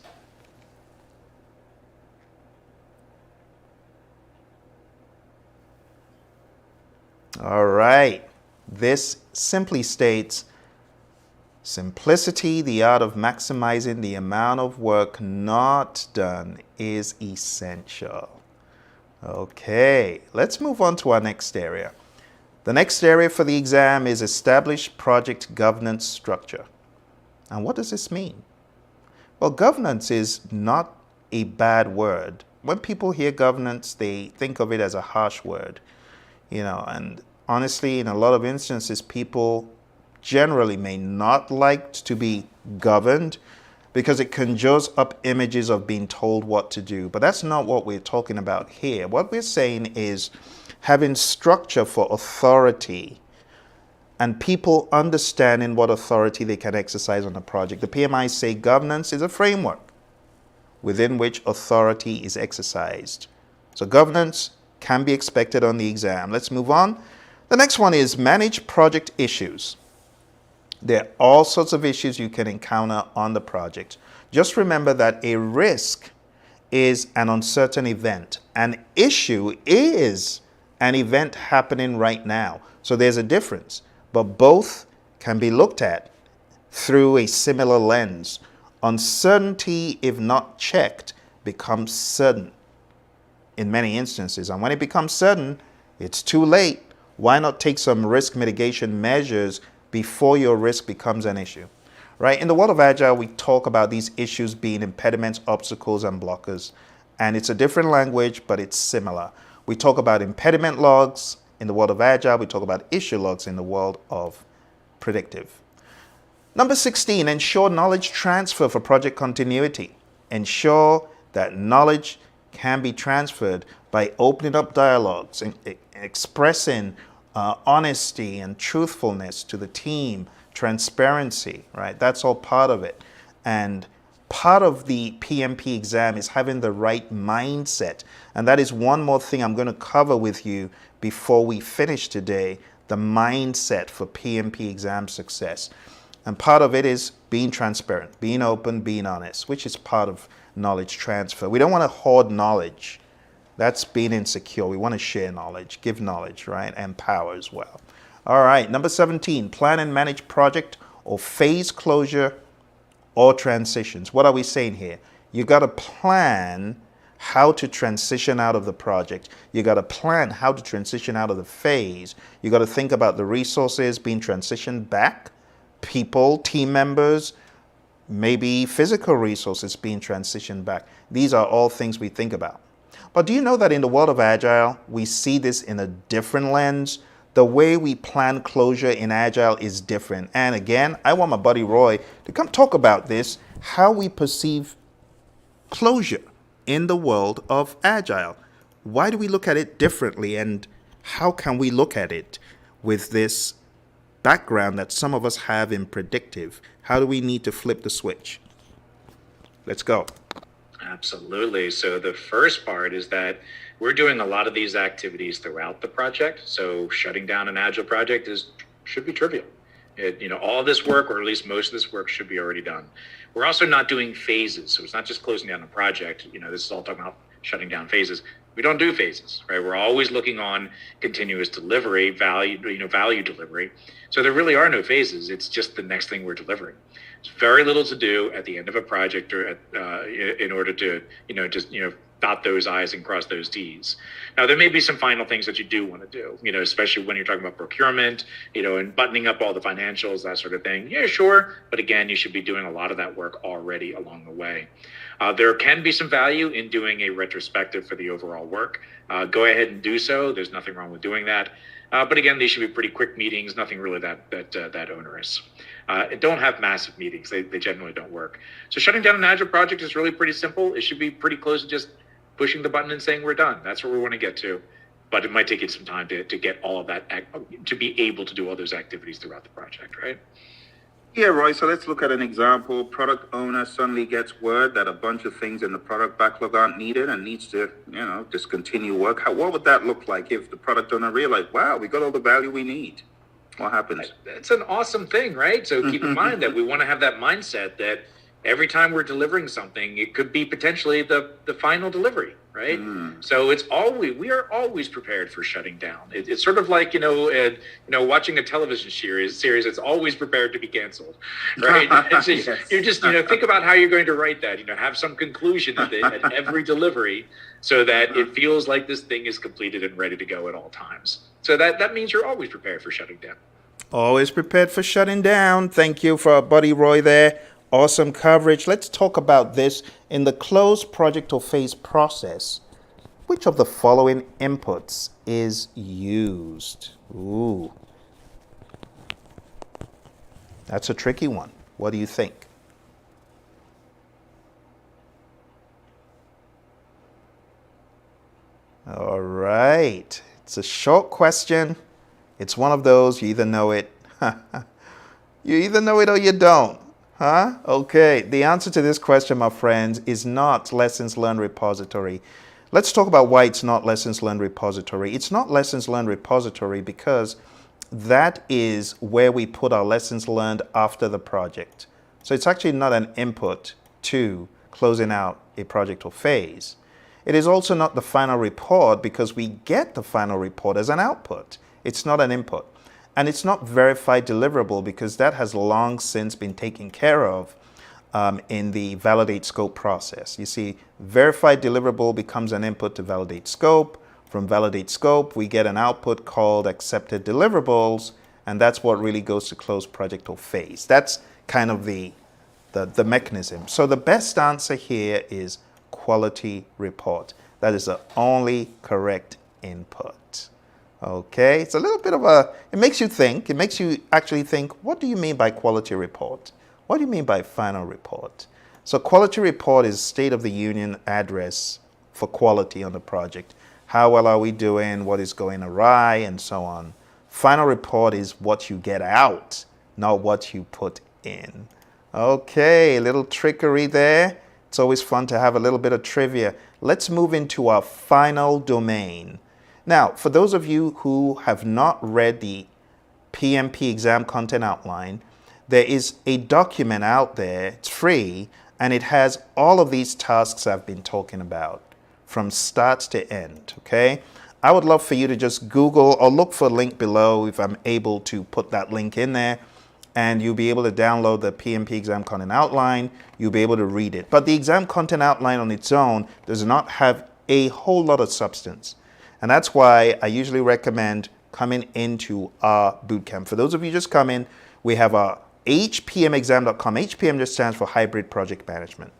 All right. This simply states simplicity, the art of maximizing the amount of work not done, is essential. Okay, let's move on to our next area. The next area for the exam is establish project governance structure. And what does this mean? Well, governance is not a bad word. When people hear governance, they think of it as a harsh word. And honestly, in a lot of instances, people generally may not like to be governed because it conjures up images of being told what to do. But that's not what we're talking about here. What we're saying is having structure for authority and people understanding what authority they can exercise on a project. The PMI say governance is a framework within which authority is exercised. So governance can be expected on the exam. Let's move on. The next one is manage project issues. There are all sorts of issues you can encounter on the project. Just remember that a risk is an uncertain event. An issue is an event happening right now. So there's a difference, but both can be looked at through a similar lens. Uncertainty, if not checked, becomes certain in many instances. And when it becomes certain, it's too late. Why not take some risk mitigation measures before your risk becomes an issue? Right? In the world of Agile, we talk about these issues being impediments, obstacles, and blockers. And it's a different language, but it's similar. We talk about impediment logs in the world of Agile. We talk about issue logs in the world of predictive. Number 16, ensure knowledge transfer for project continuity. Ensure that knowledge can be transferred by opening up dialogues and expressing honesty and truthfulness to the team, transparency, right? That's all part of it. And part of the PMP exam is having the right mindset. And that is one more thing I'm going to cover with you before we finish today, the mindset for PMP exam success. And part of it is being transparent, being open, being honest, which is part of knowledge transfer. We don't want to hoard knowledge. That's being insecure. We want to share knowledge, give knowledge, right? And power as well. All right, number 17, plan and manage project or phase closure or transitions. What are we saying here? You got to plan how to transition out of the project. You got to plan how to transition out of the phase. You got to think about the resources being transitioned back, people, team members, maybe physical resources being transitioned back. These are all things we think about. But do you know that in the world of Agile, we see this in a different lens? The way we plan closure in Agile is different. And again, I want my buddy Roy to come talk about this, how we perceive closure in the world of Agile. Why do we look at it differently, and how can we look at it with this background that some of us have in predictive? How do we need to flip the switch? Let's go. Absolutely. So the first part is that we're doing a lot of these activities throughout the project. So shutting down an Agile project is should be trivial. All this work, or at least most of this work, should be already done. We're also not doing phases, so it's not just closing down a project. This is all talking about shutting down phases. We don't do phases, right? We're always looking on continuous delivery, value delivery. So there really are no phases. It's just the next thing we're delivering. There's very little to do at the end of a project, or in order to, dot those I's and cross those T's. Now, there may be some final things that you do want to do, especially when you're talking about procurement, and buttoning up all the financials, that sort of thing. Yeah, sure. But again, you should be doing a lot of that work already along the way. There can be some value in doing a retrospective for the overall work. Go ahead and do so. There's nothing wrong with doing that. But again, these should be pretty quick meetings, nothing really that onerous. And don't have massive meetings. They generally don't work. So shutting down an Agile project is really pretty simple. It should be pretty close to just pushing the button and saying we're done. That's where we want to get to. But it might take you some time to get all of that, to be able to do all those activities throughout the project, right? Yeah, Roy, so let's look at an example. Product owner suddenly gets word that a bunch of things in the product backlog aren't needed and needs to, discontinue work. What would that look like if the product owner realized, wow, we got all the value we need? What happens? It's an awesome thing, right? So keep in mind that we want to have that mindset that every time we're delivering something, it could be potentially the final delivery, right? So we are always prepared for shutting down. It's sort of like, watching a television series, it's always prepared to be canceled, right? Yes. You're just, think about how you're going to write that, have some conclusion at every delivery so that it feels like this thing is completed and ready to go at all times. So that means you're always prepared for shutting down. Always prepared for shutting down. Thank you for our buddy Roy there. Awesome coverage. Let's talk about this. In the closed project or phase process, which of the following inputs is used? Ooh. That's a tricky one. What do you think? All right. It's a short question. It's one of those, you either know it. You either know it or you don't. Huh? Okay, the answer to this question, my friends, is not Lessons Learned Repository. Let's talk about why it's not Lessons Learned Repository. It's not Lessons Learned Repository because that is where we put our lessons learned after the project. So it's actually not an input to closing out a project or phase. It is also not the final report because we get the final report as an output. It's not an input. And it's not verified deliverable because that has long since been taken care of in the validate scope process. You see, verified deliverable becomes an input to validate scope. From validate scope, we get an output called accepted deliverables, and that's what really goes to close project or phase. That's kind of the mechanism. So the best answer here is quality report. That is the only correct input. Okay, it's a little bit of it makes you think, it makes you actually think, what do you mean by quality report? What do you mean by final report? So quality report is state of the union address for quality on the project. How well are we doing? What is going awry? And so on. Final report is what you get out, not what you put in. Okay, a little trickery there. It's always fun to have a little bit of trivia. Let's move into our final domain. Now, for those of you who have not read the PMP exam content outline, there is a document out there, it's free, and it has all of these tasks I've been talking about from start to end, okay? I would love for you to just Google or look for a link below if I'm able to put that link in there, and you'll be able to download the PMP exam content outline, you'll be able to read it. But the exam content outline on its own does not have a whole lot of substance. And that's why I usually recommend coming into our bootcamp. For those of you just coming, we have our hpmexam.com. HPM just stands for Hybrid Project Management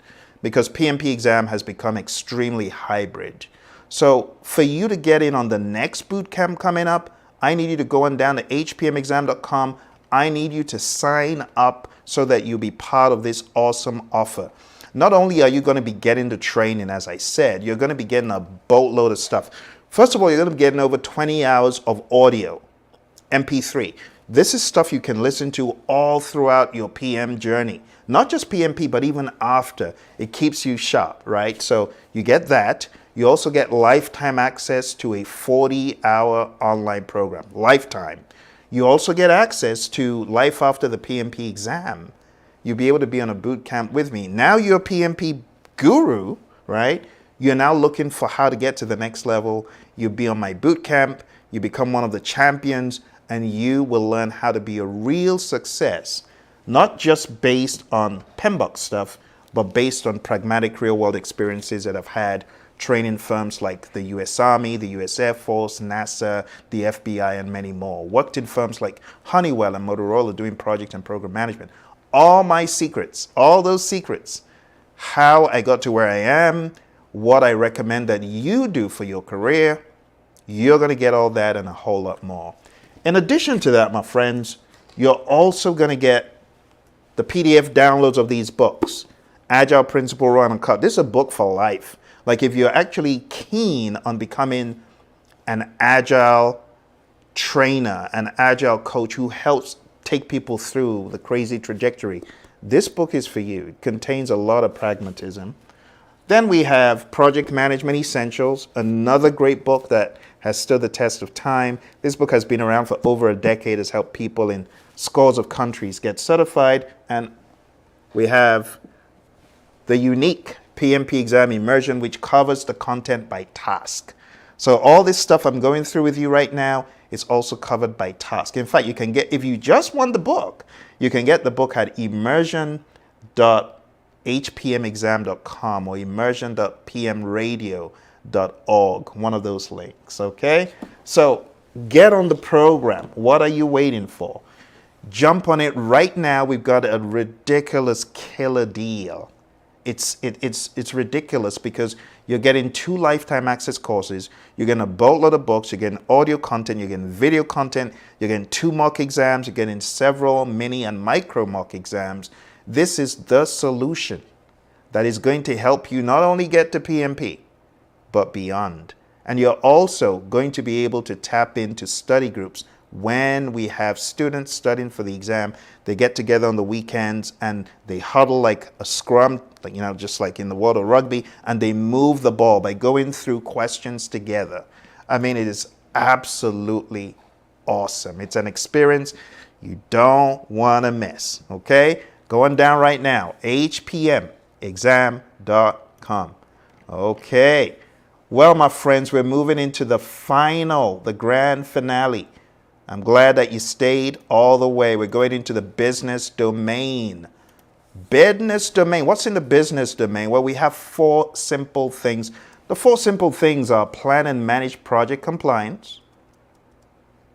because PMP exam has become extremely hybrid. So for you to get in on the next bootcamp coming up, I need you to go on down to hpmexam.com. I need you to sign up so that you'll be part of this awesome offer. Not only are you going to be getting the training, as I said, you're going to be getting a boatload of stuff. First of all, you're going to be getting over 20 hours of audio, MP3. This is stuff you can listen to all throughout your PM journey. Not just PMP, but even after. It keeps you sharp, right? So you get that. You also get lifetime access to a 40-hour online program. Lifetime. You also get access to life after the PMP exam. You'll be able to be on a boot camp with me. Now you're a PMP guru, right? You're now looking for how to get to the next level. You'll be on my boot camp. You become one of the champions, and you will learn how to be a real success, not just based on PMBOK stuff, but based on pragmatic real-world experiences that I've had training firms like the US Army, the US Air Force, NASA, the FBI, and many more. Worked in firms like Honeywell and Motorola doing project and program management. All my secrets, all those secrets, how I got to where I am, what I recommend that you do for your career, you're going to get all that and a whole lot more. In addition to that, my friends, you're also going to get the PDF downloads of these books. Agile Principle Run and Cut. This is a book for life. Like if you're actually keen on becoming an agile trainer, an agile coach who helps take people through the crazy trajectory, this book is for you. It contains a lot of pragmatism. Then we have Project Management Essentials, another great book that has stood the test of time. This book has been around for over a decade, has helped people in scores of countries get certified. And we have the unique PMP Exam Immersion, which covers the content by task. So all this stuff I'm going through with you right now is also covered by task. In fact, you can get, if you just want the book, you can get the book at immersion.hpmexam.com or immersion.pmradio.org, one of those links, okay? So get on the program. What are you waiting for? Jump on it right now. We've got a ridiculous killer deal. It's ridiculous because you're getting 2 lifetime access courses, you're getting a boatload of books, you're getting audio content, you're getting video content, you're getting 2 mock exams, you're getting several mini and micro mock exams. This is the solution that is going to help you not only get to PMP, but beyond. And you're also going to be able to tap into study groups. When we have students studying for the exam, they get together on the weekends and they huddle like a scrum, like, just like in the world of rugby, and they move the ball by going through questions together. I mean, it is absolutely awesome. It's an experience you don't want to miss, okay? Going down right now, hpmexam.com. Okay. Well, my friends, we're moving into the grand finale. I'm glad that you stayed all the way. We're going into the business domain. Business domain. What's in the business domain? Well, we have 4 simple things. The 4 simple things are plan and manage project compliance,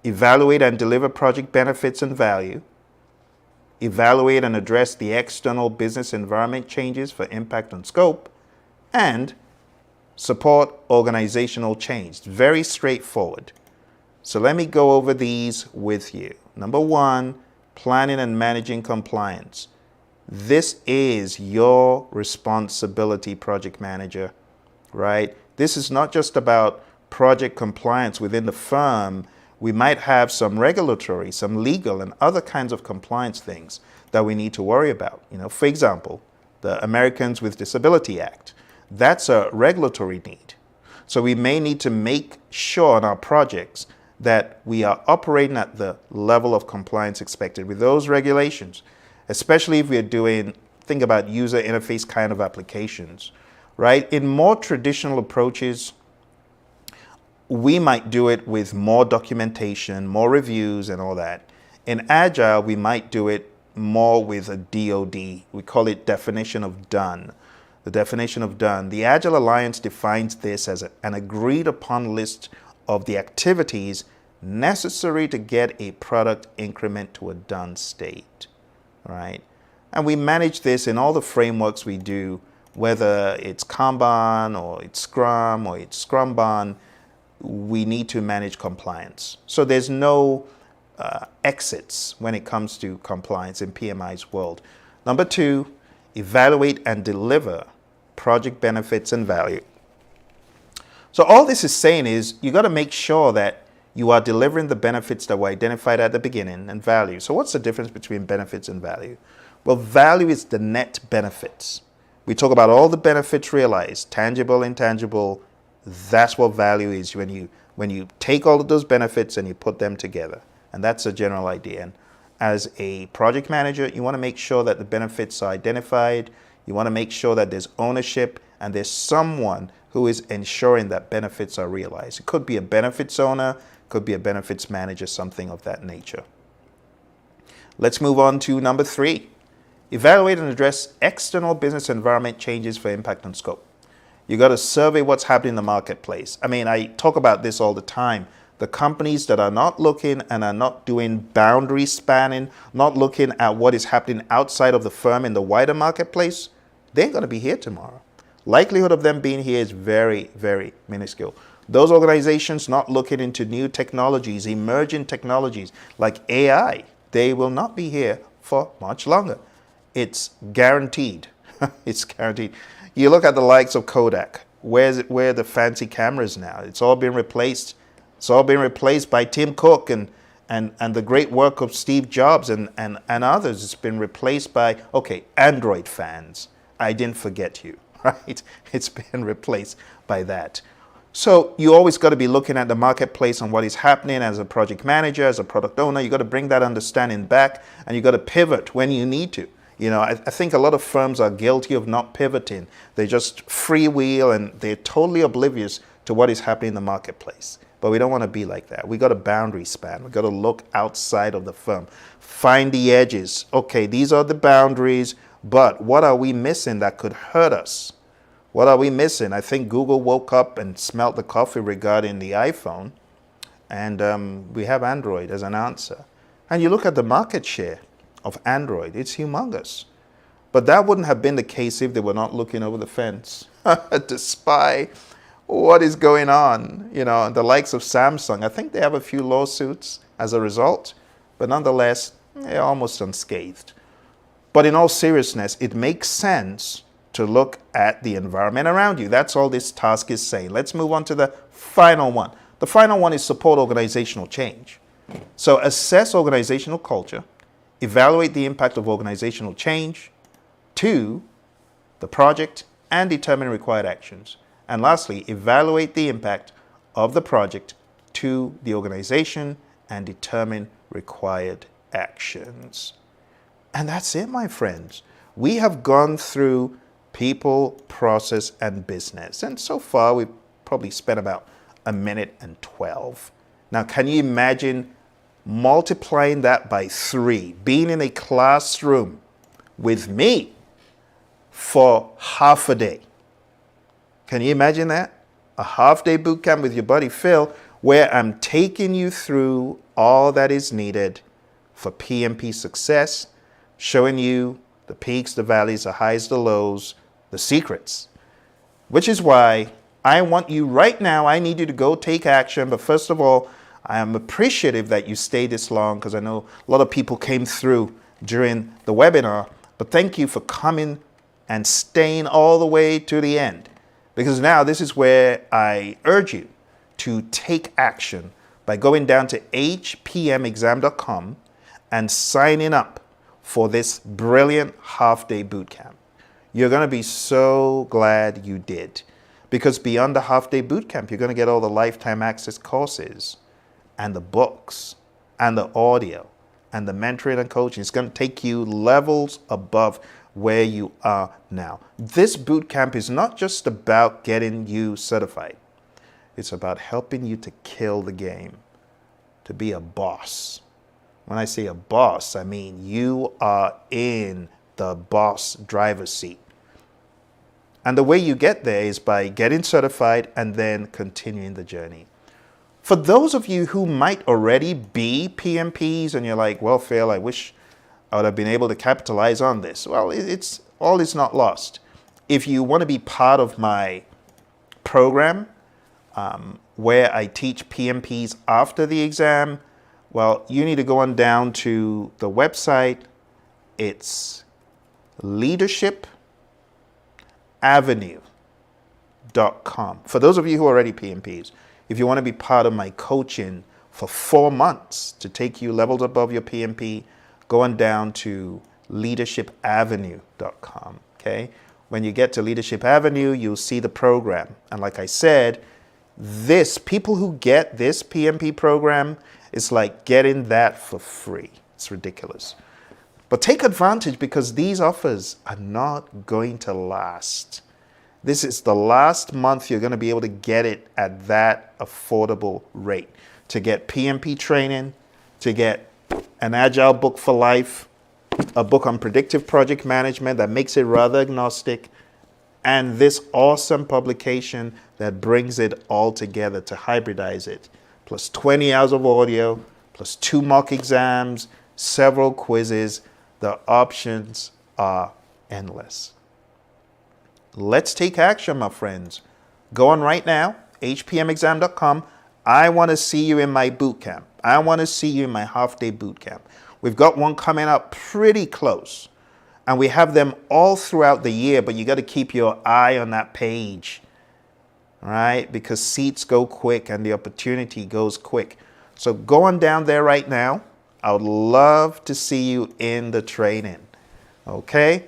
evaluate and deliver project benefits and value, evaluate and address the external business environment changes for impact on scope, and support organizational change. Very straightforward. So let me go over these with you. Number 1, planning and managing compliance. This is your responsibility, project manager, right? This is not just about project compliance within the firm. We might have some regulatory, some legal, and other kinds of compliance things that we need to worry about. For example, the Americans with Disability Act. That's a regulatory need. So we may need to make sure in our projects that we are operating at the level of compliance expected with those regulations, especially if we're doing, think about user interface kind of applications, right? In more traditional approaches, we might do it with more documentation, more reviews and all that. In Agile, we might do it more with a DOD. We call it definition of done. The definition of done. The Agile Alliance defines this as an agreed upon list of the activities necessary to get a product increment to a done state, right? And we manage this in all the frameworks we do, whether it's Kanban or it's Scrum or it's Scrumban, we need to manage compliance. So there's no exits when it comes to compliance in PMI's world. Number 2, evaluate and deliver project benefits and value. So all this is saying is you got to make sure that you are delivering the benefits that were identified at the beginning and value. So what's the difference between benefits and value? Well, value is the net benefits. We talk about all the benefits realized, tangible, intangible. That's what value is when you take all of those benefits and you put them together. And that's a general idea. And as a project manager, you want to make sure that the benefits are identified. You want to make sure that there's ownership and there's someone who is ensuring that benefits are realized. It could be a benefits owner, could be a benefits manager, something of that nature. Let's move on to number 3. Evaluate and address external business environment changes for impact and scope. You got to survey what's happening in the marketplace. I mean, I talk about this all the time. The companies that are not looking and are not doing boundary spanning, not looking at what is happening outside of the firm in the wider marketplace, they're going to be here tomorrow. Likelihood of them being here is very, very minuscule. Those organizations not looking into new technologies, emerging technologies like AI, they will not be here for much longer. It's guaranteed. It's guaranteed. You look at the likes of Kodak. Where are the fancy cameras now? It's all been replaced. It's all been replaced by Tim Cook and the great work of Steve Jobs and others. It's been replaced by, okay, Android fans. I didn't forget you, right? It's been replaced by that. So you always got to be looking at the marketplace and what is happening as a project manager, as a product owner. You got to bring that understanding back and you got to pivot when you need to. You know, I think a lot of firms are guilty of not pivoting. They just freewheel and they're totally oblivious to what is happening in the marketplace. But we don't want to be like that. We got a boundary span. We got to look outside of the firm. Find the edges. Okay, these are the boundaries, but what are we missing that could hurt us? What are we missing? I think Google woke up and smelt the coffee regarding the iPhone, and we have Android as an answer. And you look at the market share of Android, it's humongous. But that wouldn't have been the case if they were not looking over the fence to spy what is going on. You know, the likes of Samsung, I think they have a few lawsuits as a result, but nonetheless, they're almost unscathed. But in all seriousness, it makes sense to look at the environment around you. That's all this task is saying. Let's move on to the final one. The final one is support organizational change. So assess organizational culture, evaluate the impact of organizational change to the project and determine required actions. And lastly, evaluate the impact of the project to the organization and determine required actions. And that's it, my friends. We have gone through people, process, and business. And so far, we've probably spent about 1 minute and 12. Now, can you imagine multiplying that by 3, being in a classroom with me for half a day? Can you imagine that? A half-day boot camp with your buddy Phil, where I'm taking you through all that is needed for PMP success, showing you the peaks, the valleys, the highs, the lows, the secrets. Which is why I want you right now, I need you to go take action. But first of all, I am appreciative that you stayed this long because I know a lot of people came through during the webinar. But thank you for coming and staying all the way to the end. Because now this is where I urge you to take action by going down to hpmexam.com and signing up for this brilliant half-day bootcamp. You're going to be so glad you did. Because beyond the half-day bootcamp, you're going to get all the lifetime access courses and the books and the audio and the mentoring and coaching. It's going to take you levels above where you are now. This bootcamp is not just about getting you certified. It's about helping you to kill the game, to be a boss. When I say a boss, I mean you are in the boss driver's seat. And the way you get there is by getting certified and then continuing the journey. For those of you who might already be PMPs and you're like, well, Phil, I wish I would have been able to capitalize on this. Well, it's all is not lost. If you want to be part of my program where I teach PMPs after the exam, well, you need to go on down to the website. It's leadershipavenue.com. For those of you who are already PMPs, if you want to be part of my coaching for 4 months to take you levels above your PMP, go on down to leadershipavenue.com. Okay? When you get to Leadership Avenue, you'll see the program. And like I said, people who get this PMP program It's like getting that for free. It's ridiculous. But take advantage because these offers are not going to last. This is the last month you're going to be able to get it at that affordable rate. To get PMP training, to get an Agile book for life, a book on predictive project management that makes it rather agnostic, and this awesome publication that brings it all together to hybridize it, plus 20 hours of audio, plus 2 mock exams, several quizzes. The options are endless. Let's take action, my friends. Go on right now, hpmexam.com. I want to see you in my bootcamp. I want to see you in my half-day bootcamp. We've got one coming up pretty close. And we have them all throughout the year, but you got to keep your eye on that page, right? Because seats go quick and the opportunity goes quick. So go on down there right now. I would love to see you in the training, okay?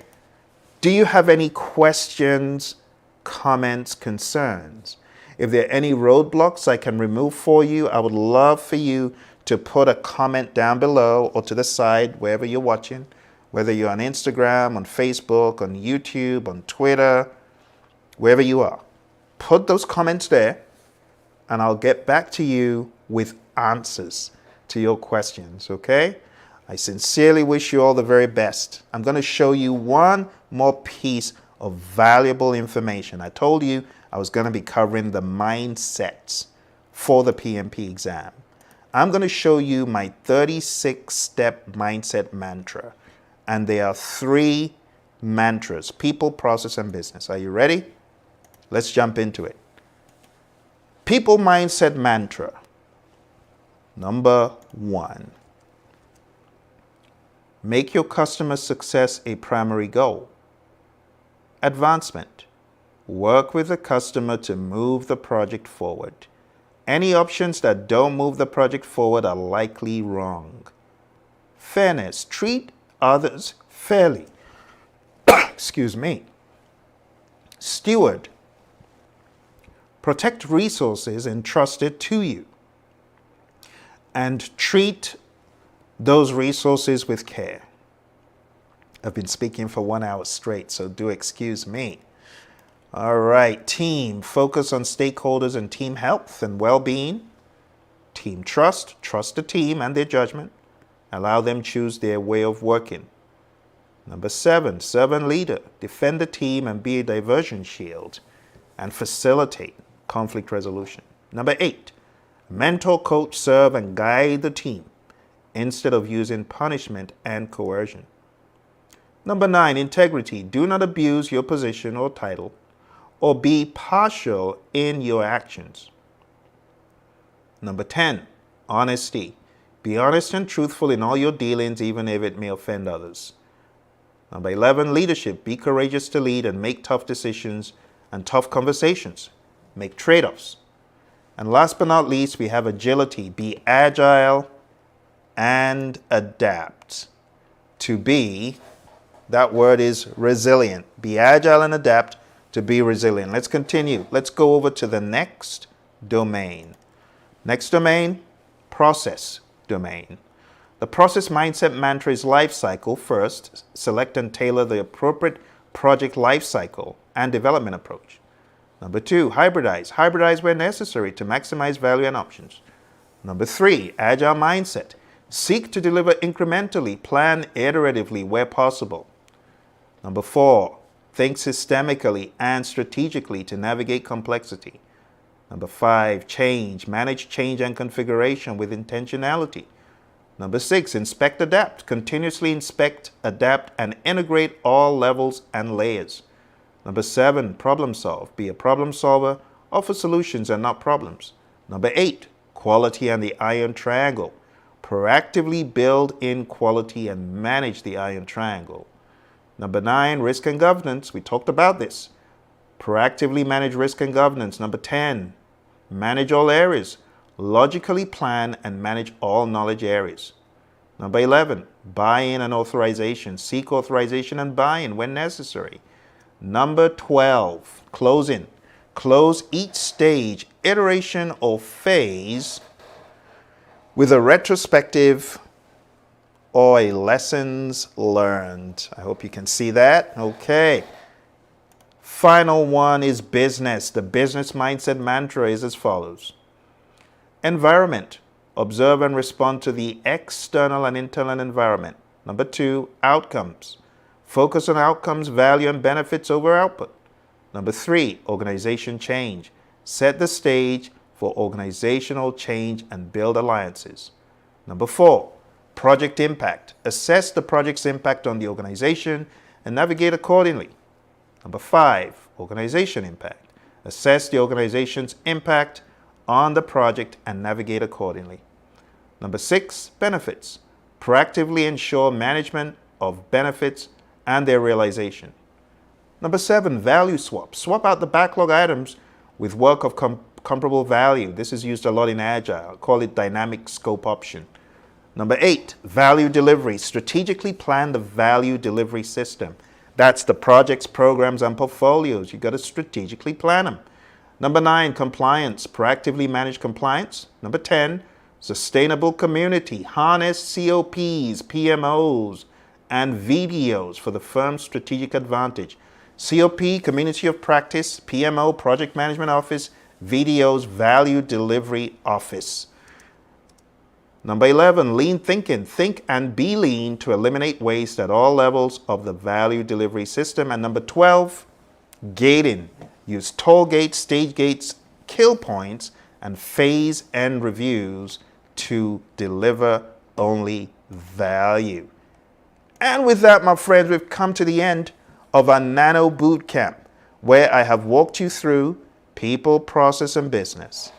Do you have any questions, comments, concerns? If there are any roadblocks I can remove for you, I would love for you to put a comment down below or to the side, wherever you're watching, whether you're on Instagram, on Facebook, on YouTube, on Twitter, wherever you are. Put those comments there and I'll get back to you with answers to your questions, okay? I sincerely wish you all the very best. I'm going to show you one more piece of valuable information. I told you I was going to be covering the mindsets for the PMP exam. I'm going to show you my 36-step mindset mantra. And there are 3 mantras: people, process, and business. Are you ready? Let's jump into it. People mindset mantra. Number 1. Make your customer success a primary goal. Advancement. Work with the customer to move the project forward. Any options that don't move the project forward are likely wrong. Fairness. Treat others fairly. Excuse me. Steward. Protect resources entrusted to you. And treat those resources with care. I've been speaking for 1 hour straight, so do excuse me. All right, team. Focus on stakeholders and team health and well-being. Team trust. Trust the team and their judgment. Allow them choose their way of working. Number 7, servant leader. Defend the team and be a diversion shield and facilitate conflict resolution. Number 8, mentor, coach, serve, and guide the team instead of using punishment and coercion. Number 9, integrity. Do not abuse your position or title or be partial in your actions. Number 10, honesty. Be honest and truthful in all your dealings, even if it may offend others. Number 11, leadership. Be courageous to lead and make tough decisions and tough conversations. Make trade-offs. And last but not least, we have agility. Be agile and adapt. To be, that word is resilient. Be agile and adapt to be resilient. Let's continue. Let's go over to the next domain. Next domain, process domain. The process mindset mantra is life cycle. First, select and tailor the appropriate project life cycle and development approach. Number 2, hybridize. Hybridize where necessary to maximize value and options. Number 3, agile mindset. Seek to deliver incrementally, plan iteratively where possible. Number 4, think systemically and strategically to navigate complexity. Number 5, change. Manage change and configuration with intentionality. Number 6, inspect, adapt. Continuously inspect, adapt, and integrate all levels and layers. Number 7, problem solve. Be a problem solver. Offer solutions and not problems. Number 8, quality and the iron triangle. Proactively build in quality and manage the iron triangle. Number 9, risk and governance. We talked about this. Proactively manage risk and governance. Number 10, manage all areas. Logically plan and manage all knowledge areas. Number 11, buy-in and authorization. Seek authorization and buy-in when necessary. Number 12, closing. Close each stage, iteration, or phase with a retrospective or a lessons learned. I hope you can see that. Okay. Final one is business. The business mindset mantra is as follows. Environment. Observe and respond to the external and internal environment. Number 2, outcomes. Focus on outcomes, value, and benefits over output. Number 3, organization change. Set the stage for organizational change and build alliances. Number 4, project impact. Assess the project's impact on the organization and navigate accordingly. Number 5, organization impact. Assess the organization's impact on the project and navigate accordingly. Number 6, benefits. Proactively ensure management of benefits and their realization. Number 7, value swap. Swap out the backlog items with work of comparable value. This is used a lot in Agile. Call it dynamic scope option. Number 8, value delivery. Strategically plan the value delivery system. That's the projects, programs, and portfolios. You've got to strategically plan them. Number 9, compliance. Proactively manage compliance. Number 10, sustainable community. Harness COPs, PMOs, and VDOs for the firm's strategic advantage. COP, Community of Practice. PMO, Project Management Office. VDOs, Value Delivery Office. Number 11, lean thinking. Think and be lean to eliminate waste at all levels of the value delivery system. And number 12, gating. Use toll gates, stage gates, kill points, and phase end reviews to deliver only value. And with that, my friends, we've come to the end of our Nano Bootcamp, where I have walked you through people, process, and business.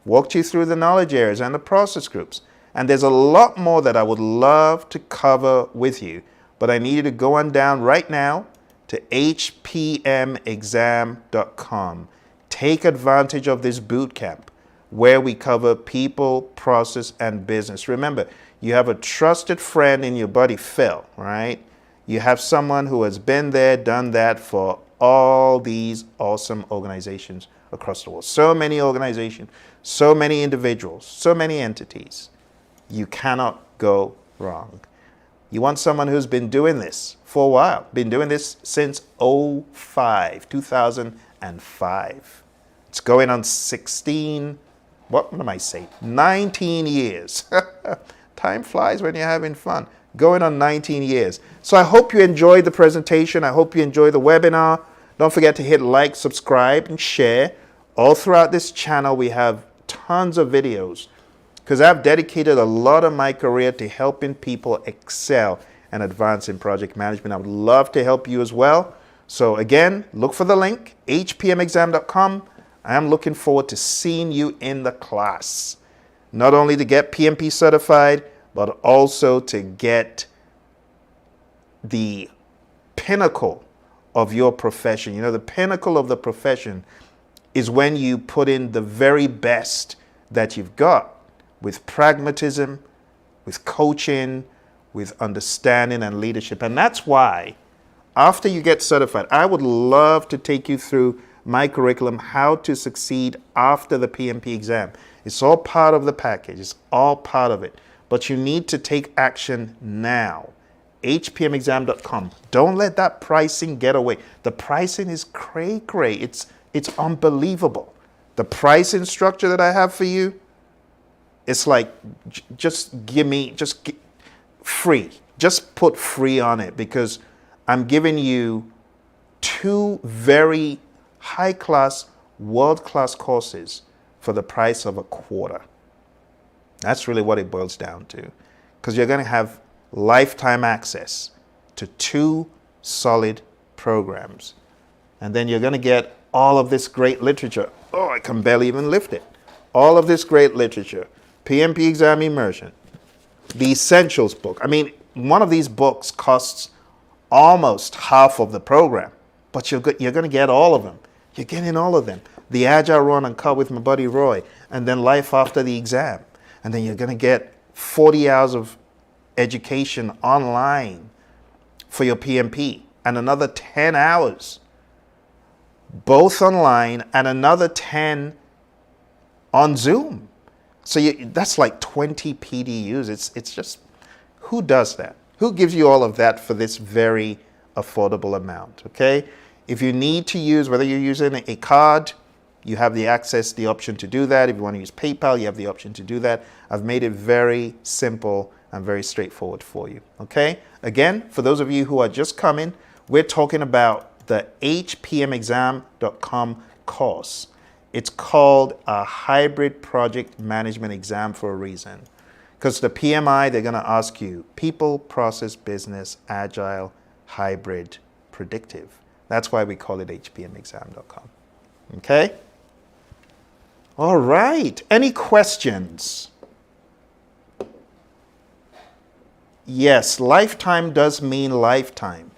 Walked you through the knowledge areas and the process groups. And there's a lot more that I would love to cover with you, but I need you to go on down right now to hpmexam.com. Take advantage of this bootcamp where we cover people, process, and business. Remember, you have a trusted friend in your buddy Phil, right? You have someone who has been there, done that for all these awesome organizations across the world. So many organizations, so many individuals, so many entities. You cannot go wrong. You want someone who's been doing this for a while, been doing this since 2005. It's going on 19 years. Time flies when you're having fun. Going on 19 years. So I hope you enjoyed the presentation. I hope you enjoyed the webinar. Don't forget to hit like, subscribe, and share. All throughout this channel, we have tons of videos, because I've dedicated a lot of my career to helping people excel and advance in project management. I would love to help you as well. So again, look for the link, hpmexam.com. I am looking forward to seeing you in the class. Not only to get PMP certified, but also to get the pinnacle of your profession. You know, the pinnacle of the profession is when you put in the very best that you've got, with pragmatism, with coaching, with understanding and leadership. And that's why, after you get certified, I would love to take you through my curriculum, How to Succeed After the PMP Exam. It's all part of the package. It's all part of it. But you need to take action now. hpmexam.com. Don't let that pricing get away. The pricing is cray-cray. It's unbelievable. The pricing structure that I have for you, it's like, free. Just put free on it, because I'm giving you 2 very high-class, world-class courses for the price of a quarter. That's really what it boils down to, because you're going to have lifetime access to 2 solid programs. And then you're going to get all of this great literature. Oh, I can barely even lift it. All of this great literature. PMP Exam Immersion, the Essentials book. I mean, one of these books costs almost half of the program, but you're going to get all of them. You're getting all of them. The Agile Run and Cut with my buddy Roy, and then Life After the Exam. And then you're going to get 40 hours of education online for your PMP, and another 10 hours, both online, and another 10 on Zoom. So that's like 20 PDUs. It's just, who does that? Who gives you all of that for this very affordable amount, okay? If you need to use, whether you're using a card, you have the access, the option to do that. If you want to use PayPal, you have the option to do that. I've made it very simple and very straightforward for you, okay? Again, for those of you who are just coming, we're talking about the hpmexam.com course. It's called a hybrid project management exam for a reason. Because the PMI, they're going to ask you people, process, business, agile, hybrid, predictive. That's why we call it hpmexam.com. Okay? All right. Any questions? Yes, lifetime does mean lifetime.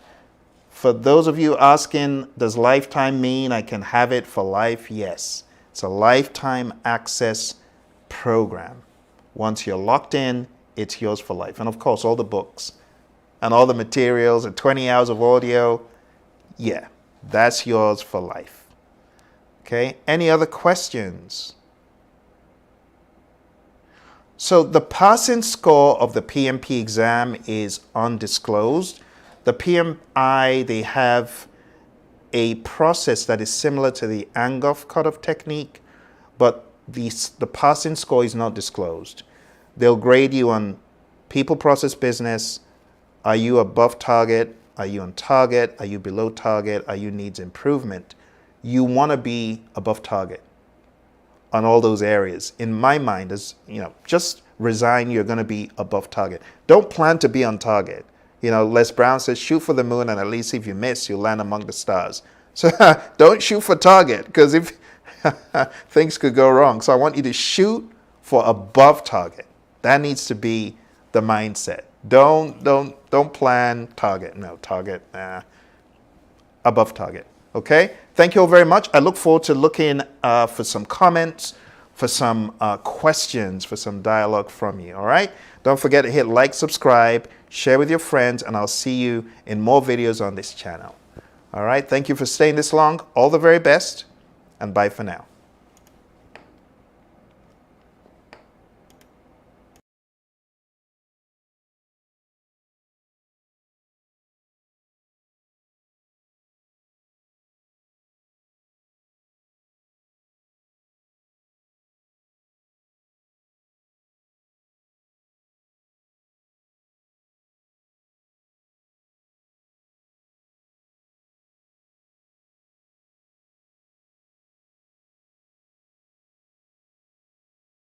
For those of you asking, does lifetime mean I can have it for life? Yes. It's a lifetime access program. Once you're locked in, it's yours for life. And of course, all the books and all the materials and 20 hours of audio, yeah, that's yours for life. Okay, any other questions? So the passing score of the PMP exam is undisclosed. The PMI, they have a process that is similar to the Angoff cutoff technique, but the passing score is not disclosed. They'll grade you on people, process, business. Are you above target? Are you on target? Are you below target? Are you needs improvement? You want to be above target on all those areas. In my mind, as you know, just resign, you're going to be above target. Don't plan to be on target. You know, Les Brown says, shoot for the moon, and at least if you miss, you'll land among the stars. So don't shoot for target, because if things could go wrong. So I want you to shoot for above target. That needs to be the mindset. Don't plan target. No, target, above target. Okay? Thank you all very much. I look forward to looking for some comments, for some questions, for some dialogue from you. All right? Don't forget to hit like, subscribe, share with your friends, and I'll see you in more videos on this channel. All right? Thank you for staying this long. All the very best, and bye for now.